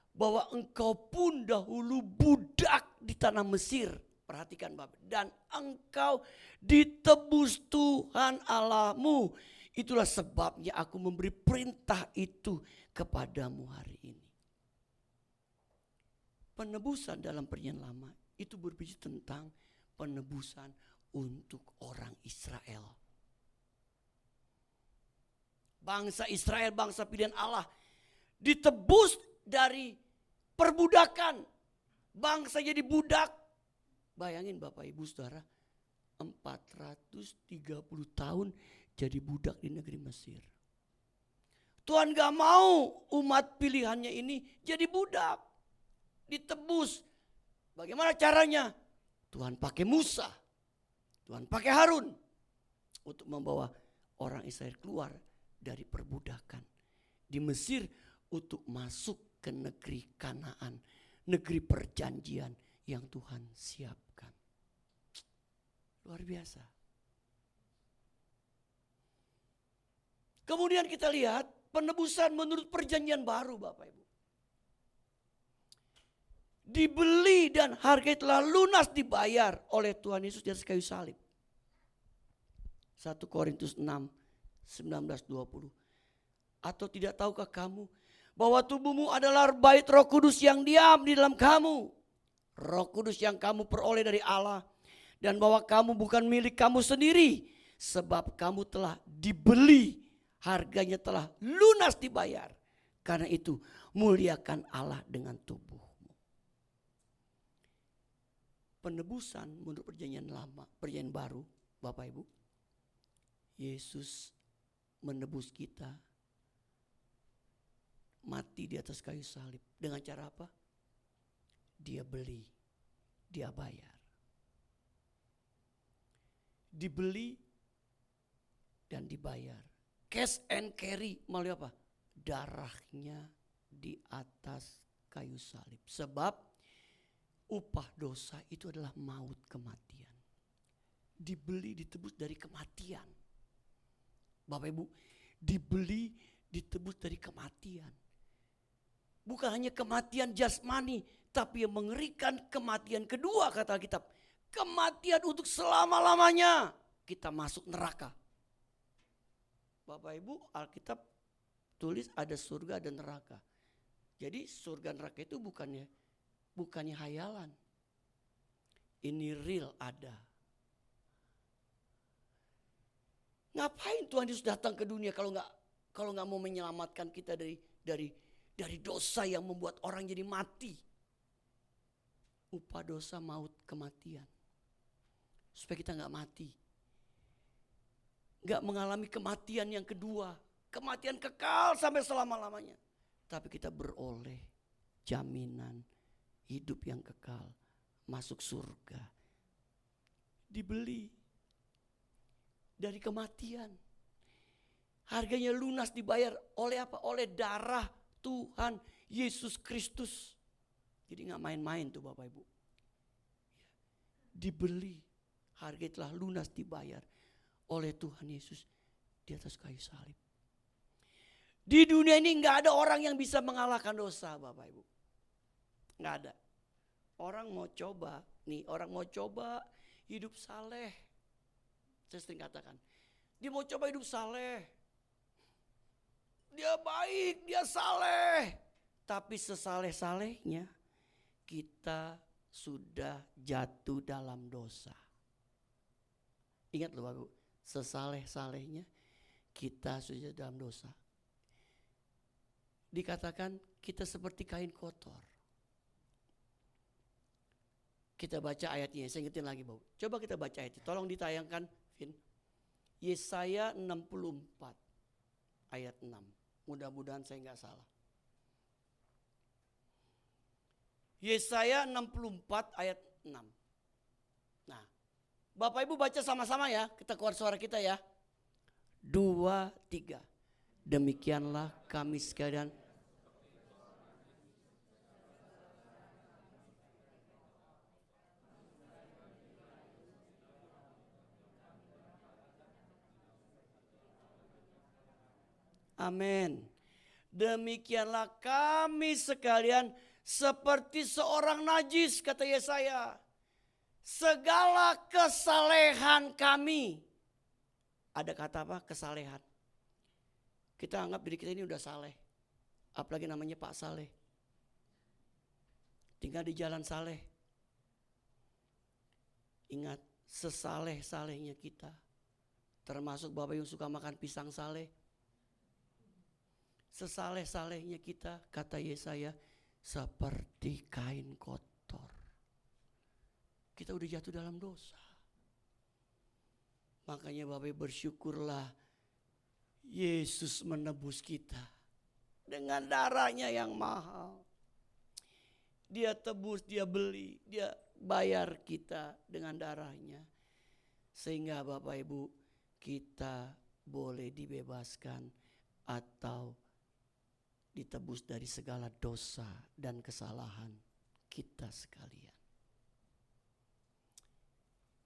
bahwa engkau pun dahulu budak di tanah Mesir. Perhatikan Bapak. Dan engkau ditebus Tuhan Allahmu. Itulah sebabnya aku memberi perintah itu kepadamu hari ini. Penebusan dalam perjanjian lama itu berbicara tentang penebusan untuk orang Israel. Bangsa Israel, bangsa pilihan Allah, ditebus dari perbudakan. Bangsa jadi budak. Bayangin Bapak Ibu Saudara, 430 tahun jadi budak di negeri Mesir. Tuhan gak mau umat pilihannya ini jadi budak. Ditebus. Bagaimana caranya? Tuhan pakai Musa. Tuhan pakai Harun. Untuk membawa orang Israel keluar dari perbudakan di Mesir untuk masuk ke negeri Kanaan, negeri perjanjian yang Tuhan siapkan. Luar biasa. Kemudian kita lihat penebusan menurut perjanjian baru, Bapak Ibu. Dibeli dan harga telah lunas dibayar oleh Tuhan Yesus di atas kayu salib. 1 Korintus 6, 19-20. Atau tidak tahukah kamu bahwa tubuhmu adalah bait Roh Kudus yang diam di dalam kamu. Roh Kudus yang kamu peroleh dari Allah. Dan bahwa kamu bukan milik kamu sendiri. Sebab kamu telah dibeli. Harganya telah lunas dibayar. Karena itu muliakan Allah dengan tubuhmu. Penebusan menurut perjanjian lama, perjanjian baru, Bapak Ibu. Yesus menebus kita. Mati di atas kayu salib. Dengan cara apa? Dia beli, dia bayar. Dibeli dan dibayar. Cash and carry melalui apa? Darahnya di atas kayu salib. Sebab upah dosa itu adalah maut, kematian. Dibeli, ditebus dari kematian. Bapak Ibu, dibeli, ditebus dari kematian. Bukan hanya kematian jasmani, tapi yang mengerikan kematian kedua kata Alkitab. Kematian untuk selama-lamanya kita masuk neraka. Bapak Ibu, Alkitab tulis ada surga dan neraka. Jadi surga neraka itu bukannya hayalan. Ini real ada. Ngapain Tuhan Yesus datang ke dunia kalau nggak mau menyelamatkan kita dari dosa yang membuat orang jadi mati. Upah dosa maut, kematian. Supaya kita nggak mati. Nggak mengalami kematian yang kedua. Kematian kekal sampai selama-lamanya. Tapi kita beroleh jaminan hidup yang kekal, masuk surga. Dibeli dari kematian. Harganya lunas dibayar oleh apa? Oleh darah Tuhan Yesus Kristus. Jadi gak main-main tuh Bapak Ibu. Dibeli, harganya telah lunas dibayar oleh Tuhan Yesus di atas kayu salib. Di dunia ini gak ada orang yang bisa mengalahkan dosa Bapak Ibu. Nggak ada. Orang mau coba hidup saleh. Saya sering katakan, dia mau coba hidup saleh. Dia baik, dia saleh. Tapi sesaleh-salehnya kita sudah jatuh dalam dosa. Ingat loh Bapak, sesaleh-salehnya kita sudah dalam dosa. Dikatakan kita seperti kain kotor. Kita baca ayatnya, saya ingetin lagi Bapak. Coba kita baca ayatnya, tolong ditayangkan Vin. Yesaya 64 ayat 6. Mudah-mudahan saya nggak salah. Yesaya 64 ayat 6. Nah, Bapak Ibu baca sama-sama ya, kita keluar suara kita ya. 2, 3. Demikianlah kami sekalian. Amin. Demikianlah kami sekalian seperti seorang najis, kata Yesaya. Segala kesalehan kami. Ada kata apa? Kesalehan. Kita anggap diri kita ini udah saleh. Apalagi namanya Pak Saleh. Tinggal di jalan saleh. Ingat, sesaleh-salehnya kita. Termasuk Bapak yang suka makan pisang saleh. Sesaleh-salehnya kita, kata Yesaya, seperti kain kotor. Kita udah jatuh dalam dosa. Makanya Bapak bersyukurlah Yesus menebus kita dengan darahnya yang mahal. Dia tebus, dia beli, dia bayar kita dengan darahnya. Sehingga Bapak Ibu kita boleh dibebaskan atau ditebus dari segala dosa dan kesalahan kita sekalian.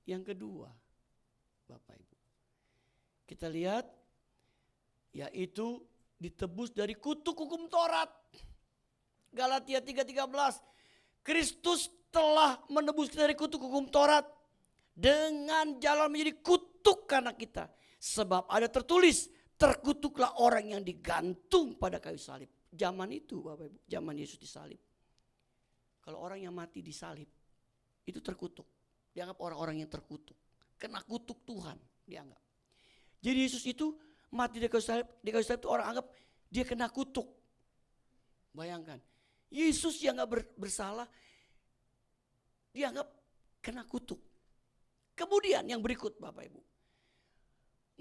Yang kedua, Bapak Ibu, kita lihat yaitu ditebus dari kutuk hukum Taurat. Galatia 3:13, Kristus telah menebus kita dari kutuk hukum Taurat dengan jalan menjadi kutuk karena kita. Sebab ada tertulis, terkutuklah orang yang digantung pada kayu salib. Zaman itu Bapak Ibu, zaman Yesus disalib. Kalau orang yang mati disalib, itu terkutuk. Dianggap orang-orang yang terkutuk. Kena kutuk Tuhan dianggap. Jadi Yesus itu mati di kayu salib itu orang anggap dia kena kutuk. Bayangkan, Yesus yang gak bersalah dianggap kena kutuk. Kemudian yang berikut Bapak Ibu,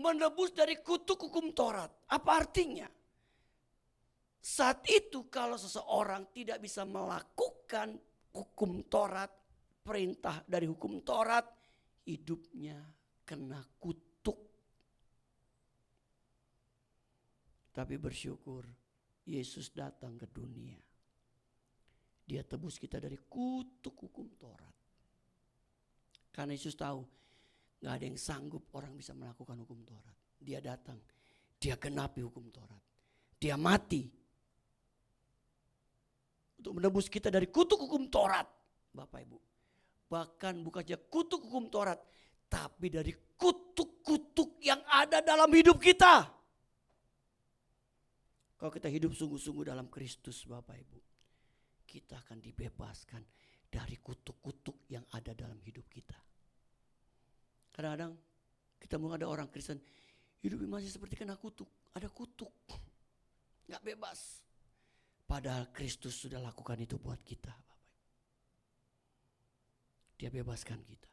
menebus dari kutuk hukum Taurat. Apa artinya? Saat itu kalau seseorang tidak bisa melakukan hukum Taurat, perintah dari hukum Taurat, hidupnya kena kutuk. Tapi bersyukur Yesus datang ke dunia. Dia tebus kita dari kutuk hukum Taurat. Karena Yesus tahu gak ada yang sanggup orang bisa melakukan hukum Taurat. Dia datang, dia genapi hukum Taurat. Dia mati untuk menebus kita dari kutuk hukum Taurat, Bapak Ibu. Bahkan bukan saja kutuk hukum Taurat, tapi dari kutuk-kutuk yang ada dalam hidup kita. Kalau kita hidup sungguh-sungguh dalam Kristus Bapak Ibu, kita akan dibebaskan dari kutuk-kutuk yang ada dalam hidup kita. Kadang-kadang kita melihat ada orang Kristen hidupnya masih seperti kena kutuk. Ada kutuk, gak bebas. Padahal Kristus sudah lakukan itu buat kita Bapak. Dia bebaskan kita.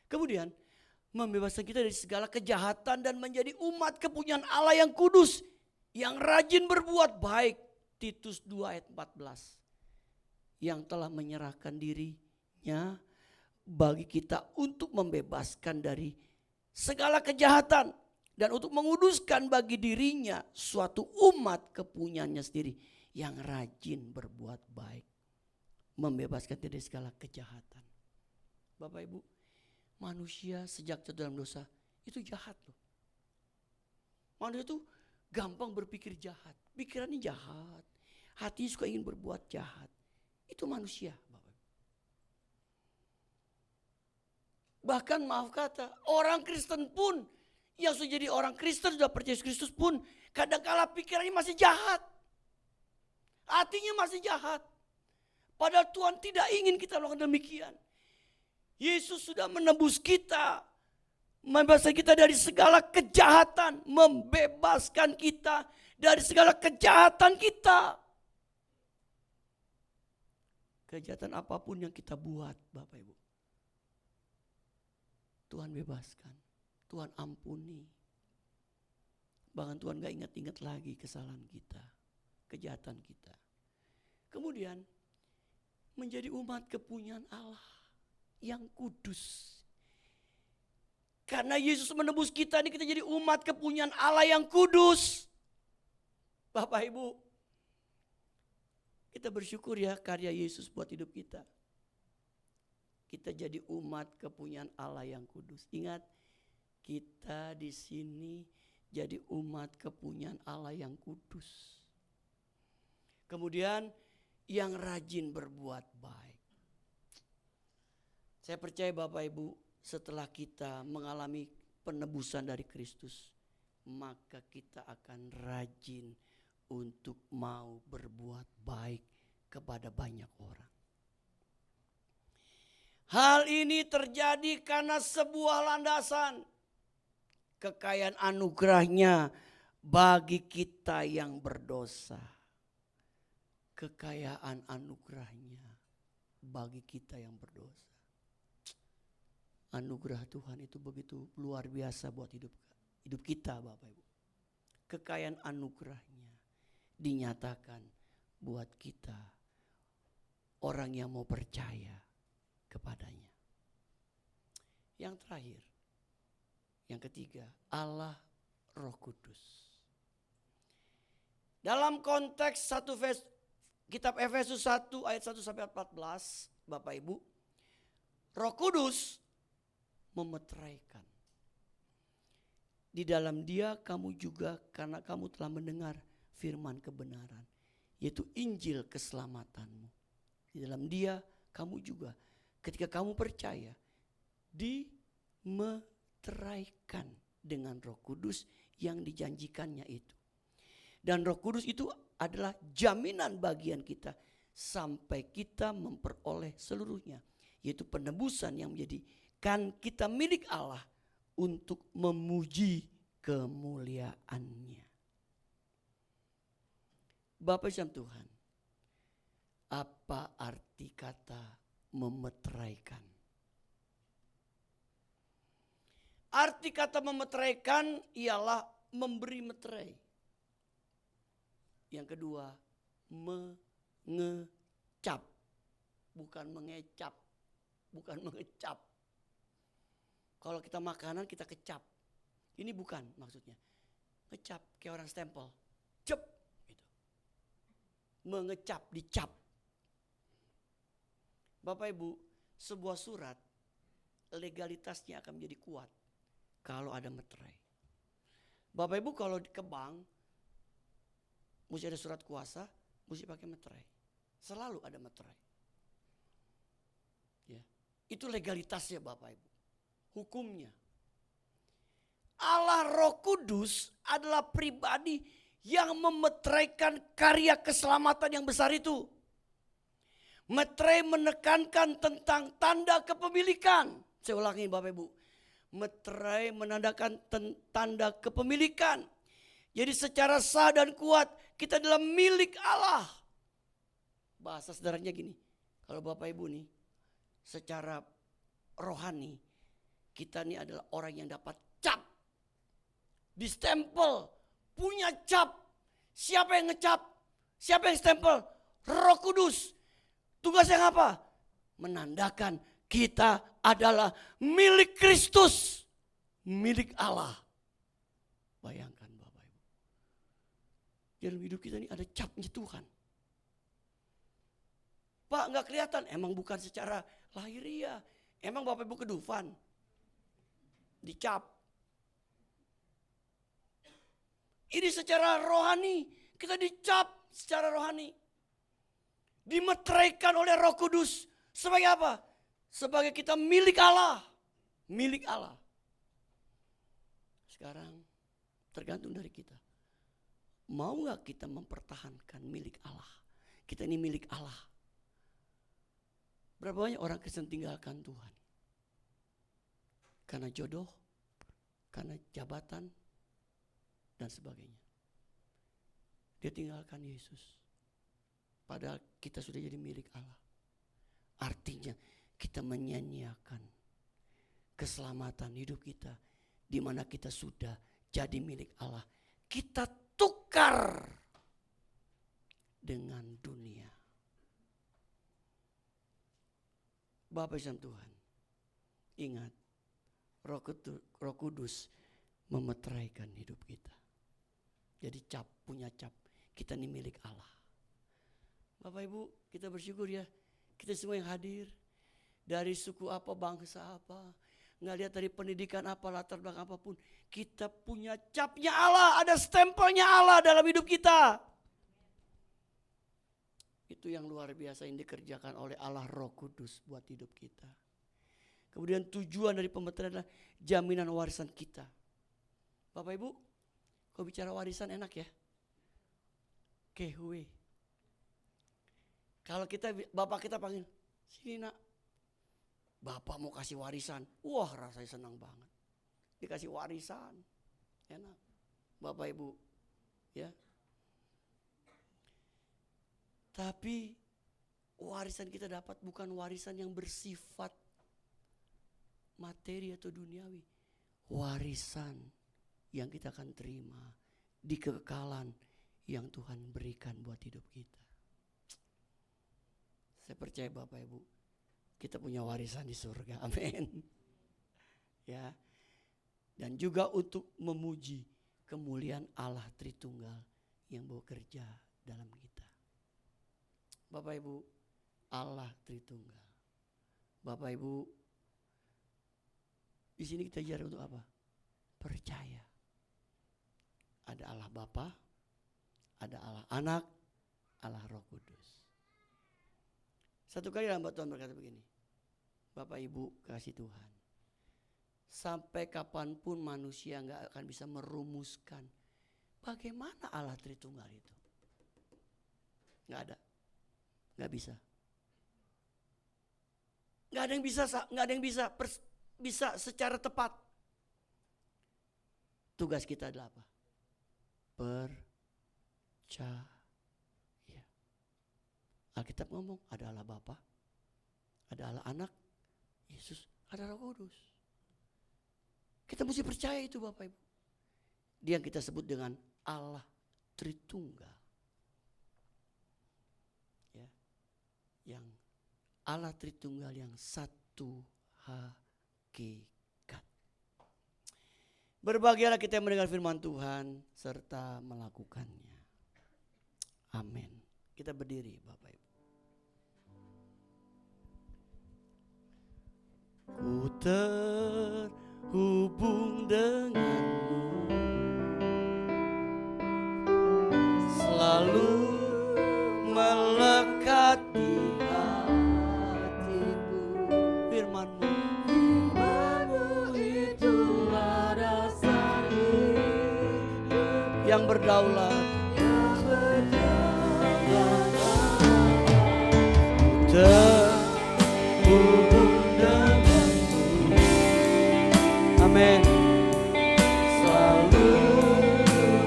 Kemudian membebaskan kita dari segala kejahatan dan menjadi umat kepunyaan Allah yang kudus, yang rajin berbuat baik. Titus 2 ayat 14. Yang telah menyerahkan dirinya bagi kita untuk membebaskan dari segala kejahatan dan untuk menguduskan bagi dirinya suatu umat kepunyaannya sendiri yang rajin berbuat baik, membebaskan dari segala kejahatan. Bapak Ibu, manusia sejak jatuh dalam dosa itu jahat loh. Manusia itu gampang berpikir jahat, pikirannya jahat, hatinya suka ingin berbuat jahat. Itu manusia Bapak. Bahkan maaf kata, orang Kristen pun yang sudah jadi orang Kristen, sudah percaya Kristus pun kadang-kala pikirannya masih jahat. Hatinya masih jahat. Padahal Tuhan tidak ingin kita lakukan demikian. Yesus sudah menebus kita, membebaskan kita dari segala kejahatan, membebaskan kita dari segala kejahatan kita. Kejahatan apapun yang kita buat Bapak Ibu, Tuhan bebaskan, Tuhan ampuni. Bahkan Tuhan gak ingat-ingat lagi kesalahan kita, kejahatan kita. Kemudian menjadi umat kepunyaan Allah yang kudus. Karena Yesus menebus kita ini, kita jadi umat kepunyaan Allah yang kudus. Bapak Ibu, kita bersyukur ya karya Yesus buat hidup kita. Kita jadi umat kepunyaan Allah yang kudus. Ingat, kita di sini jadi umat kepunyaan Allah yang kudus. Kemudian yang rajin berbuat baik. Saya percaya Bapak Ibu, setelah kita mengalami penebusan dari Kristus, maka kita akan rajin untuk mau berbuat baik kepada banyak orang. Hal ini terjadi karena sebuah landasan kekayaan anugerahnya bagi kita yang berdosa. Kekayaan anugerahnya bagi kita yang berdosa. Anugerah Tuhan itu begitu luar biasa buat hidup kita Bapak Ibu. Kekayaan anugerahnya dinyatakan buat kita, orang yang mau percaya kepadanya. Yang terakhir, yang ketiga, Allah Roh Kudus. Dalam konteks kitab Efesus 1 ayat 1 sampai 14, Bapak Ibu, Roh Kudus memeteraikan. Di dalam Dia kamu juga, karena kamu telah mendengar firman kebenaran, yaitu Injil keselamatanmu. Di dalam Dia kamu juga, ketika kamu percaya, dimeteraikan dengan Roh Kudus yang dijanjikannya itu. Dan Roh Kudus itu adalah jaminan bagian kita sampai kita memperoleh seluruhnya, yaitu penebusan yang menjadikan kita milik Allah untuk memuji kemuliaannya. Bapak Ibu Tuhan, apa arti kata memeteraikan? Arti kata memeteraikan ialah memberi meterai. Yang kedua, mengecap, bukan mengecap, bukan mengecap. Kalau kita makanan kita kecap. Ini bukan maksudnya. Ngecap kayak orang stempel. Cep gitu. Mengecap, dicap. Bapak Ibu, sebuah surat legalitasnya akan menjadi kuat kalau ada meterai. Bapak Ibu kalau ke bank mesti ada surat kuasa, mesti pakai meterai. Selalu ada meterai. Ya. Itu legalitasnya Bapak Ibu. Hukumnya. Allah Roh Kudus adalah pribadi yang memeteraikan karya keselamatan yang besar itu. Meterai menekankan tentang tanda kepemilikan. Saya ulangi Bapak Ibu. Meterai menandakan tanda kepemilikan. Jadi secara sah dan kuat kita adalah milik Allah. Bahasa sederhananya gini. Kalau Bapak Ibu nih secara rohani, kita ini adalah orang yang dapat cap. Distempel. Punya cap. Siapa yang ngecap? Siapa yang stempel? Roh Kudus. Tugasnya apa? Menandakan kita adalah milik Kristus. Milik Allah. Bayangkan Bapak Ibu. Dalam hidup kita ini ada capnya Tuhan. Pak gak kelihatan. Emang bukan secara lahiriah. Emang Bapak Ibu kedufan. Dicap. Ini secara rohani. Kita dicap secara rohani. Dimeteraikan oleh Roh Kudus. Sebagai apa? Sebagai kita milik Allah. Milik Allah. Sekarang tergantung dari kita. Mau gak kita mempertahankan milik Allah? Kita ini milik Allah. Berapa banyak orang Kristen tinggalkan Tuhan? Karena jodoh, karena jabatan, dan sebagainya. Dia tinggalkan Yesus. Padahal kita sudah jadi milik Allah. Artinya kita menyanyiakan keselamatan hidup kita. Di mana kita sudah jadi milik Allah. Kita tukar dengan dunia. Bapak Ibu Tuhan, ingat Roh Kudus memeteraikan hidup kita. Jadi punya cap, kita ini milik Allah. Bapak Ibu, kita bersyukur ya, kita semua yang hadir dari suku apa, bangsa apa, nggak lihat dari pendidikan apa, latar belakang apapun, kita punya capnya Allah, ada stempelnya Allah dalam hidup kita. Itu yang luar biasa yang dikerjakan oleh Allah Roh Kudus buat hidup kita. Kemudian tujuan dari pemeteraian adalah jaminan warisan kita. Bapak Ibu, kalau bicara warisan enak ya. Kehuwe. Kalau bapak kita panggil, sini nak. Bapak mau kasih warisan. Wah, rasanya senang banget. Dikasih warisan. Enak. Bapak Ibu, ya. Tapi warisan kita dapat bukan warisan yang bersifat materi atau duniawi. Warisan yang kita akan terima di kekekalan yang Tuhan berikan buat hidup kita. Saya percaya Bapak Ibu, kita punya warisan di surga. Amin. Ya. Dan juga untuk memuji kemuliaan Allah Tritunggal yang bekerja dalam kita. Bapak Ibu, Allah Tritunggal. Bapak Ibu, di sini kita ajar untuk apa? Percaya. Ada Allah Bapa, ada Allah Anak, Allah Roh Kudus. Satu kali hamba Tuhan berkata begini, Bapak Ibu kasih Tuhan, sampai kapanpun manusia nggak akan bisa merumuskan bagaimana Allah Tritunggal itu. Nggak ada, nggak bisa. Nggak ada yang bisa secara tepat. Tugas kita adalah apa? Percaya. Alkitab ngomong ada Allah Bapa, ada Allah Anak, Yesus, ada Roh Kudus. Kita mesti percaya itu Bapak Ibu. Dia yang kita sebut dengan Allah Tritunggal. Ya. Yang Allah Tritunggal yang satu hakikat. Berbahagialah kita yang mendengar firman Tuhan serta melakukannya. Amin. Kita berdiri Bapak Ibu. Ku terhubung denganmu, selalu melekat di hatiku. Firman-Mu itulah dasar hidup yang berdaulat, terhubung denganmu. Amin. Selalu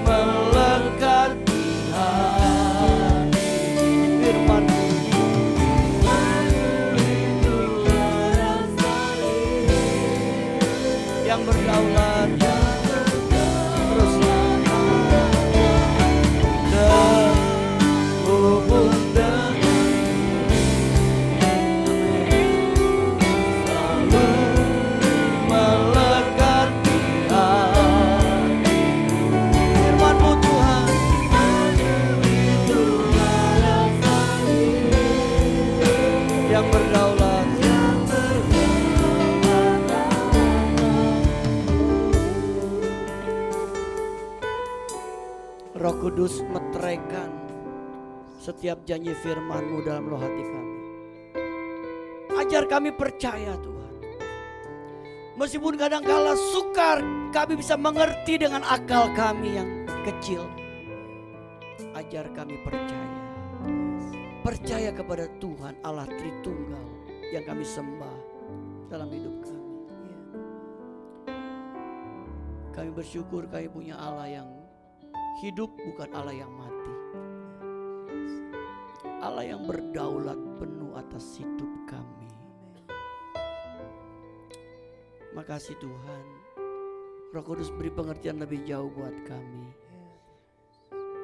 melekat di hati. Firman-Mu itulah dasar hidup yang berdaulat, terus terhubung Roh Kudus meteraikan setiap janji firman-Mu dalam roh hati kami. Ajar kami percaya Tuhan. Meskipun kadang-kala sukar kami bisa mengerti dengan akal kami yang kecil. Ajar kami percaya. Percaya kepada Tuhan Allah Tritunggal yang kami sembah dalam hidup kami. Kami bersyukur kami punya Allah yang hidup, bukan Allah yang mati. Allah yang berdaulat penuh atas hidup kami. Makasih Tuhan. Roh Kudus beri pengertian lebih jauh buat kami,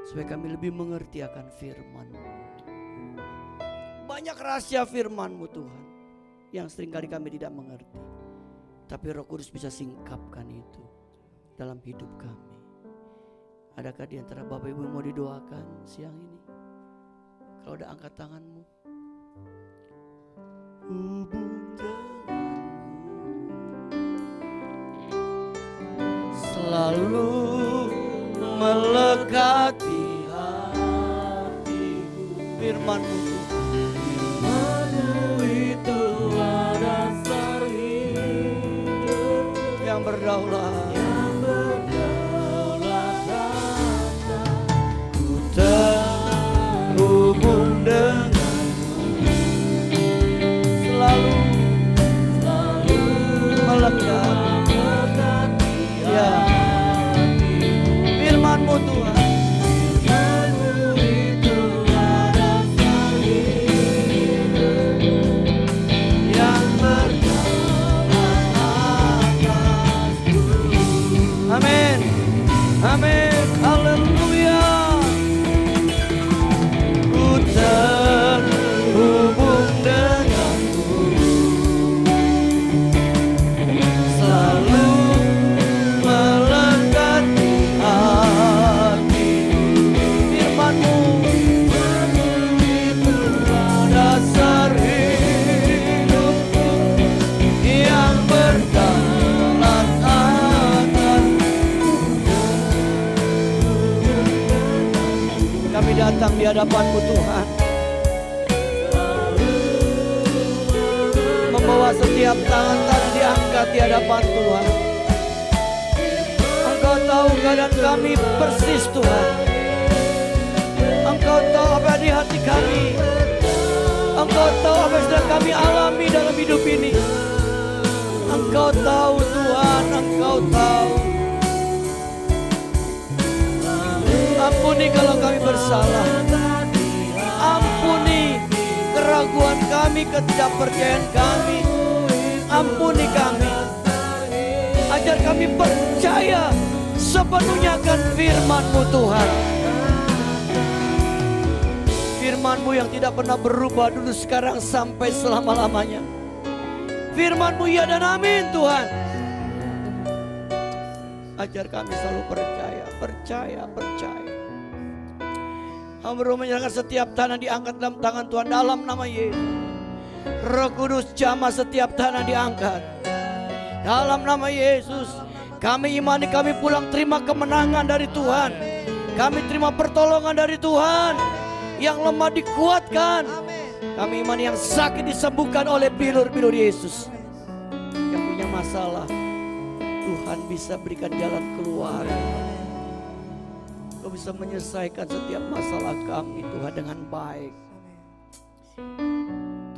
supaya kami lebih mengerti akan firman-Mu. Banyak rahasia firman-Mu Tuhan yang seringkali kami tidak mengerti, tapi Roh Kudus bisa singkapkan itu dalam hidup kami. Adakah di antara Bapak Ibu yang mau didoakan siang ini? Kalau udah angkat tanganmu. Hubung denganmu, selalu melekat di hatiku. Firman-Mu itu dasar hidup yang berdaulat. Terhubung denganmu, selalu melekat. Ya, firman-Mu Tuhan. Yang berdaulat atasku. Amin. Amin. Haleluya. Terhubung denganmu, selalu melekat di hatiku. datang di hadapan-Mu Tuhan, membawa setiap tangan diangkat di hadapan Tuhan. Engkau tahu keadaan kami persis Tuhan. Engkau tahu apa di hati kami. Engkau tahu apa yang sedang kami alami dalam hidup ini. Engkau tahu Tuhan, Engkau tahu. Ampuni kalau kami bersalah. Ampuni keraguan kami, ketidakpercayaan kami. Ampuni kami. Ajar kami percaya sepenuhnya akan firman-Mu Tuhan. Firman-Mu yang tidak pernah berubah dulu, sekarang, sampai selama-lamanya. Firman-Mu ya dan amin Tuhan. Ajar kami selalu percaya, percaya. Hamba menyerahkan setiap tanah diangkat dalam tangan Tuhan dalam nama Yesus. Roh Kudus jamah setiap tanah diangkat dalam nama Yesus. Kami imani, kami pulang terima kemenangan dari Tuhan. Kami terima pertolongan dari Tuhan. Yang lemah dikuatkan. Kami imani yang sakit disembuhkan oleh bilur-bilur Yesus. Yang punya masalah, Tuhan bisa berikan jalan keluar. Kau bisa menyelesaikan setiap masalah kami Tuhan dengan baik.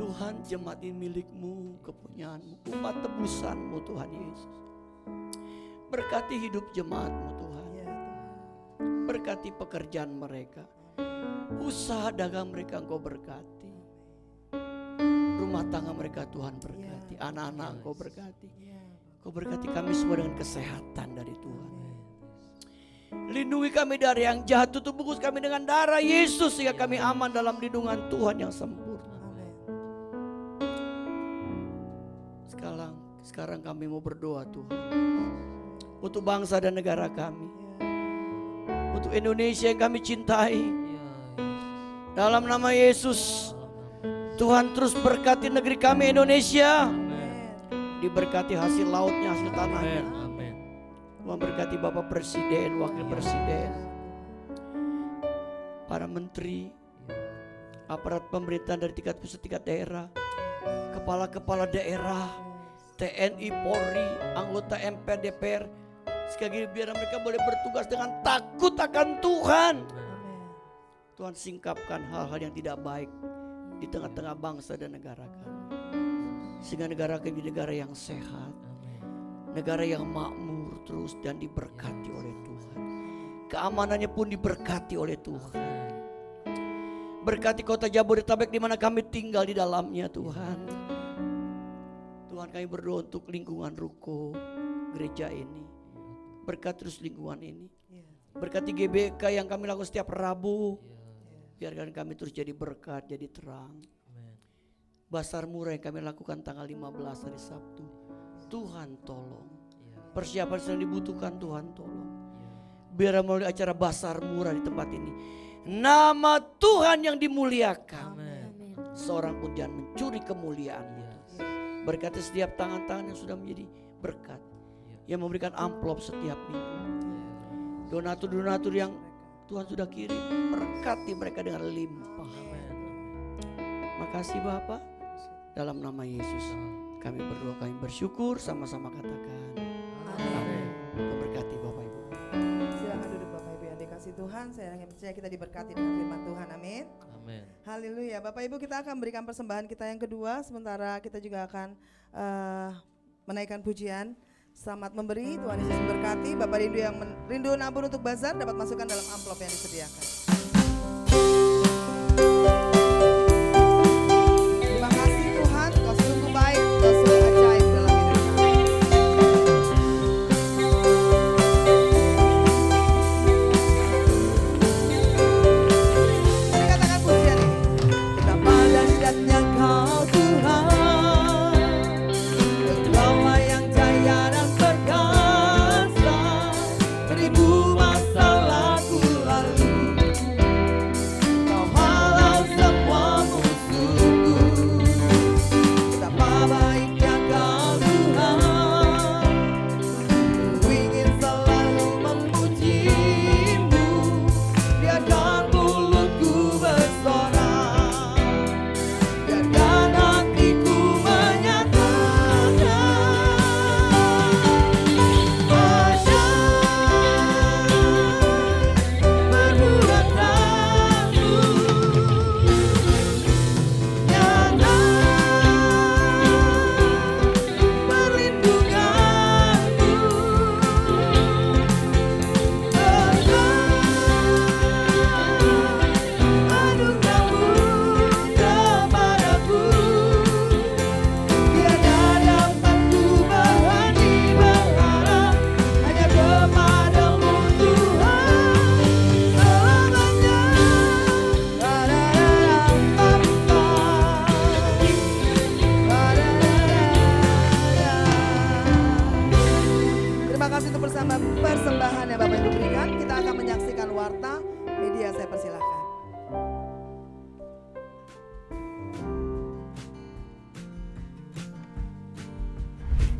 Tuhan, jemaat ini milik-Mu, kepunyaan-Mu, umat tebusan-Mu Tuhan Yesus. Berkati hidup jemaat-Mu Tuhan. Berkati pekerjaan mereka. Usaha dagang mereka Engkau berkati. Rumah tangga mereka Tuhan berkati. Anak-anak Engkau berkati. Engkau berkati kami semua dengan kesehatan dari Tuhan. Lindungi kami dari yang jahat. Tutup bungkus kami dengan darah Yesus sehingga kami aman dalam lindungan Tuhan yang sempurna. Sekarang kami mau berdoa Tuhan, untuk bangsa dan negara kami, untuk Indonesia yang kami cintai. Dalam nama Yesus, Tuhan terus berkati negeri kami Indonesia. Diberkati hasil lautnya, hasil tanahnya. Tuhan berkati Bapak Presiden, Wakil Presiden, para menteri, aparat pemerintahan dari tingkat pusat, tingkat daerah, kepala-kepala daerah, TNI, Polri, anggota MPR, DPR. Sekali lagi biar mereka boleh bertugas dengan takut akan Tuhan. Tuhan singkapkan hal-hal yang tidak baik di tengah-tengah bangsa dan negara kami. Sehingga negara kami negara yang sehat, negara yang makmur terus dan diberkati oleh Tuhan. Keamanannya pun diberkati oleh Tuhan. Berkati kota Jabodetabek di mana kami tinggal di dalamnya Tuhan. Tuhan, kami berdoa untuk lingkungan ruko gereja ini. Berkati terus lingkungan ini. Berkati GBK yang kami lakukan setiap Rabu. Biarkan kami terus jadi berkat, jadi terang. Basar murah yang kami lakukan tanggal 15 hari Sabtu, Tuhan tolong. Persiapan sedang dibutuhkan, Tuhan tolong. Biar melalui acara basar murah di tempat ini, nama Tuhan yang dimuliakan. Seorang pun jangan mencuri kemuliaan. Berkati setiap tangan-tangan yang sudah menjadi berkat, yang memberikan amplop setiap minggu. Donatur-donatur yang Tuhan sudah kirim, berkati mereka dengan limpah. Makasih Bapak, dalam nama Yesus kami berdoa, kami bersyukur, sama-sama katakan amin. Memberkati Bapak Ibu. Silakan duduk Bapak Ibu yang dikasih Tuhan. Saya yang percaya kita diberkati dengan firman Tuhan, amin. Haleluya. Bapak Ibu, kita akan berikan persembahan kita yang kedua. Sementara kita juga akan menaikkan pujian. Selamat memberi, Tuhan Yesus memberkati. Bapak rindu yang rindu nabur untuk bazar dapat masukkan dalam amplop yang disediakan. Terima kasih Tuhan, Kau sungguh baik, Kau sungguh ajaib dalam hidup kami. Mari katakan pujian ini. Betapa dahsyatnya Kau Tuhan, Engkaulah yang jaya dan perkasa. Beribu masa laku lalu menyaksikan Warta Media. Saya persilahkan.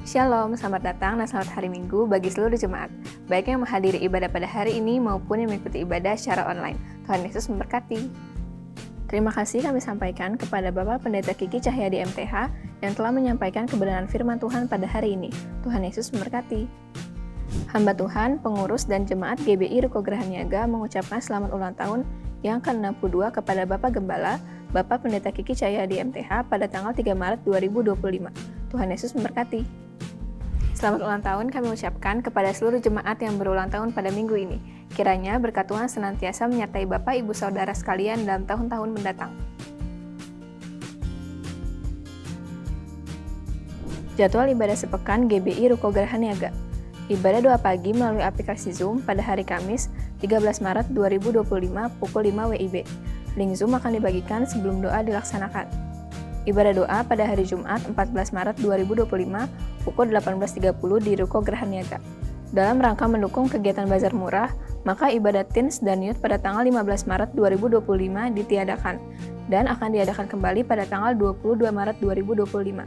Shalom, selamat datang dan selamat hari Minggu bagi seluruh jemaat, baik yang menghadiri ibadah pada hari ini maupun yang mengikuti ibadah secara online. Tuhan Yesus memberkati. Terima kasih kami sampaikan kepada Bapak Pendeta Kiki Cahyadi MTH yang telah menyampaikan kebenaran firman Tuhan pada hari ini. Tuhan Yesus memberkati. Hamba Tuhan, pengurus dan jemaat GBI Ruko Geraha Niaga mengucapkan selamat ulang tahun yang ke-62 kepada Bapak Gembala, Bapak Pendeta Kiki Cahyadi MTH pada tanggal 3 Maret 2025. Tuhan Yesus memberkati. Selamat ulang tahun kami ucapkan kepada seluruh jemaat yang berulang tahun pada minggu ini. Kiranya berkat Tuhan senantiasa menyertai Bapak, Ibu, Saudara sekalian dalam tahun-tahun mendatang. Jadwal ibadah sepekan GBI Ruko Geraha Niaga. Ibadah doa pagi melalui aplikasi Zoom pada hari Kamis 13 Maret 2025 pukul 5 WIB. Link Zoom akan dibagikan sebelum doa dilaksanakan. Ibadah doa pada hari Jumat 14 Maret 2025 pukul 18.30 di Ruko Geraha Niaga. Dalam rangka mendukung kegiatan bazar murah, maka ibadah teens dan youth pada tanggal 15 Maret 2025 ditiadakan dan akan diadakan kembali pada tanggal 22 Maret 2025.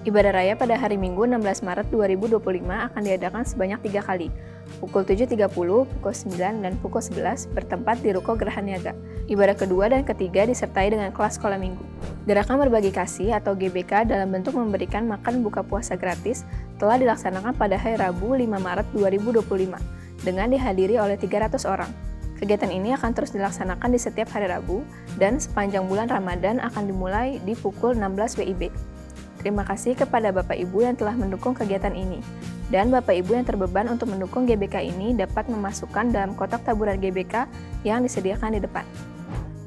Ibadah raya pada hari Minggu 16 Maret 2025 akan diadakan sebanyak 3 kali, pukul 7.30, pukul 9, dan pukul 11 bertempat di Ruko Geraha Niaga. Ibadah kedua dan ketiga disertai dengan kelas sekolah minggu. Gerakan Berbagi Kasih atau GBK dalam bentuk memberikan makan buka puasa gratis telah dilaksanakan pada hari Rabu 5 Maret 2025 dengan dihadiri oleh 300 orang. Kegiatan ini akan terus dilaksanakan di setiap hari Rabu dan sepanjang bulan Ramadan akan dimulai di pukul 16 WIB. Terima kasih kepada Bapak Ibu yang telah mendukung kegiatan ini. Dan Bapak Ibu yang terbeban untuk mendukung GBK ini dapat memasukkan dalam kotak taburan GBK yang disediakan di depan.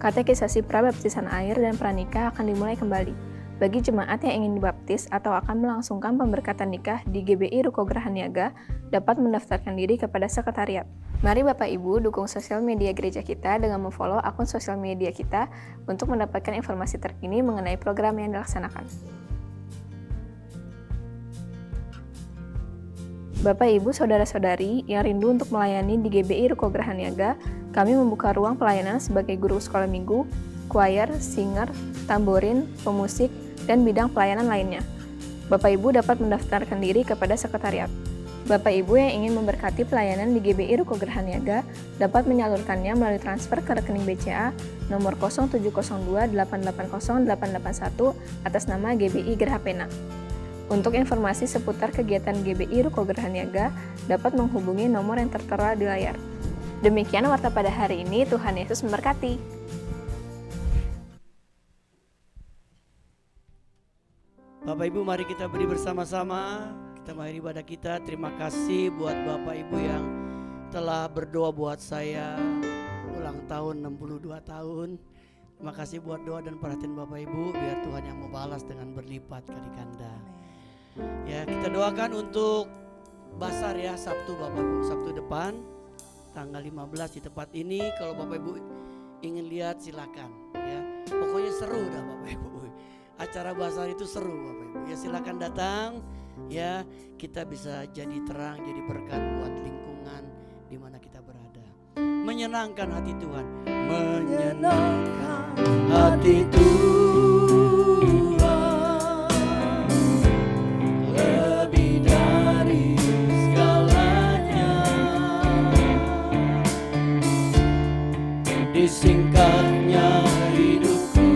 Katekisasi prabaptisan air dan pranikah akan dimulai kembali. Bagi jemaat yang ingin dibaptis atau akan melangsungkan pemberkatan nikah di GBI Ruko Geraha Niaga dapat mendaftarkan diri kepada sekretariat. Mari Bapak Ibu dukung sosial media gereja kita dengan memfollow akun sosial media kita untuk mendapatkan informasi terkini mengenai program yang dilaksanakan. Bapak, Ibu, Saudara-saudari yang rindu untuk melayani di GBI Ruko Geraha Niaga, kami membuka ruang pelayanan sebagai guru sekolah minggu, choir, singer, tamborin, pemusik, dan bidang pelayanan lainnya. Bapak Ibu dapat mendaftarkan diri kepada sekretariat. Bapak Ibu yang ingin memberkati pelayanan di GBI Ruko Geraha Niaga dapat menyalurkannya melalui transfer ke rekening BCA nomor 0702880881 atas nama GBI Geraha Pena. Untuk informasi seputar kegiatan GBI Ruko Geraha Niaga dapat menghubungi nomor yang tertera di layar. Demikian warta pada hari ini, Tuhan Yesus memberkati. Bapak Ibu, mari kita beri bersama-sama. Kita mengakhiri ibadah kita. Terima kasih buat Bapak Ibu yang telah berdoa buat saya ulang tahun 62 tahun. Terima kasih buat doa dan perhatian Bapak Ibu. Biar Tuhan yang membalas dengan berlipat kali ganda. Ya, kita doakan untuk Basar ya, Sabtu Bapak Ibu, Sabtu depan tanggal 15 di tempat ini. Kalau Bapak Ibu ingin lihat silakan ya. Pokoknya seru dah Bapak Ibu. Acara Basar itu seru Bapak Ibu. Ya silakan datang ya, kita bisa jadi terang, jadi berkat buat lingkungan di mana kita berada. Menyenangkan hati Tuhan, menyenangkan hati Tuhan. Singkatnya hidupku,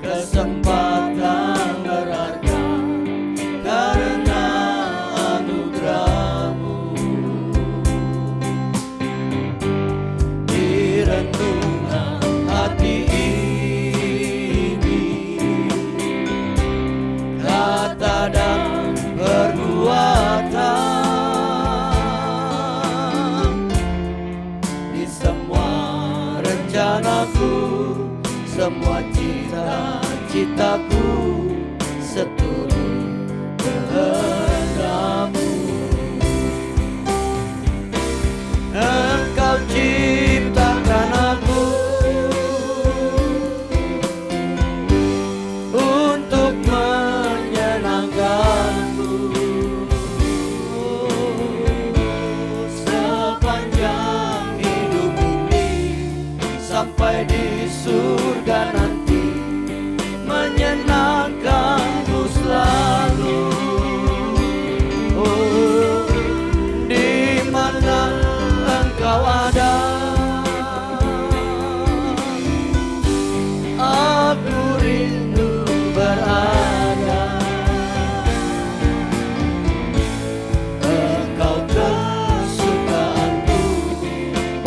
kesempatan berharga karena anugerah-Mu. Di renungan hati ini, kata dan perbuatan, di semua rencanaku, semua cita-citaku, seturut kehendak-Mu. Engkau ciptakan aku untuk menyenangkan-Mu. Sepanjang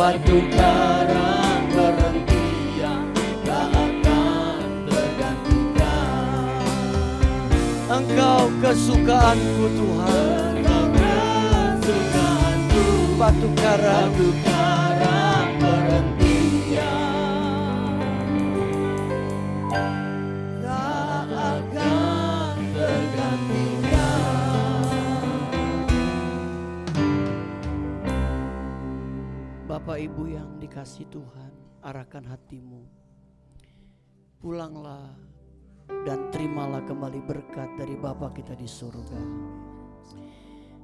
batu karang berhenti yang tak akan tergantikan. Engkau kesukaanku Tuhan, Engkau kesukaanku, batu karang berhentian tak akan tergantikan. Bapak Ibu yang dikasih Tuhan, arahkan hatimu, pulanglah dan terimalah kembali berkat dari Bapa kita di surga.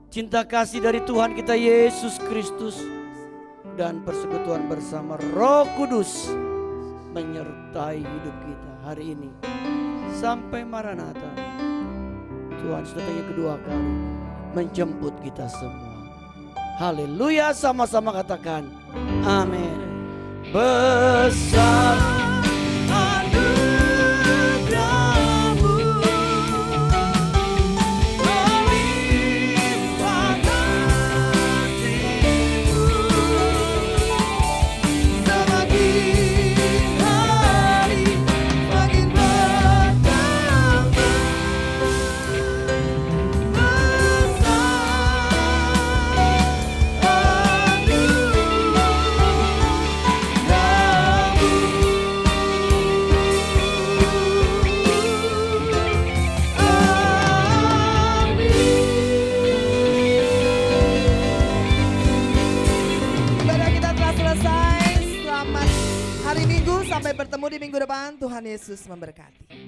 Cinta kasih dari Tuhan kita Yesus Kristus dan persekutuan bersama Roh Kudus menyertai hidup kita hari ini sampai Maranatha. Tuhan sudah datangnya kedua kali menjemput kita semua. Haleluya, sama-sama katakan amin. Besar anugerahmu, melimpah kasih-Mu, semakin hari makin bertambah. Ibadah kita telah selesai. Selamat hari Minggu, sampai bertemu di minggu depan. Tuhan Yesus memberkati.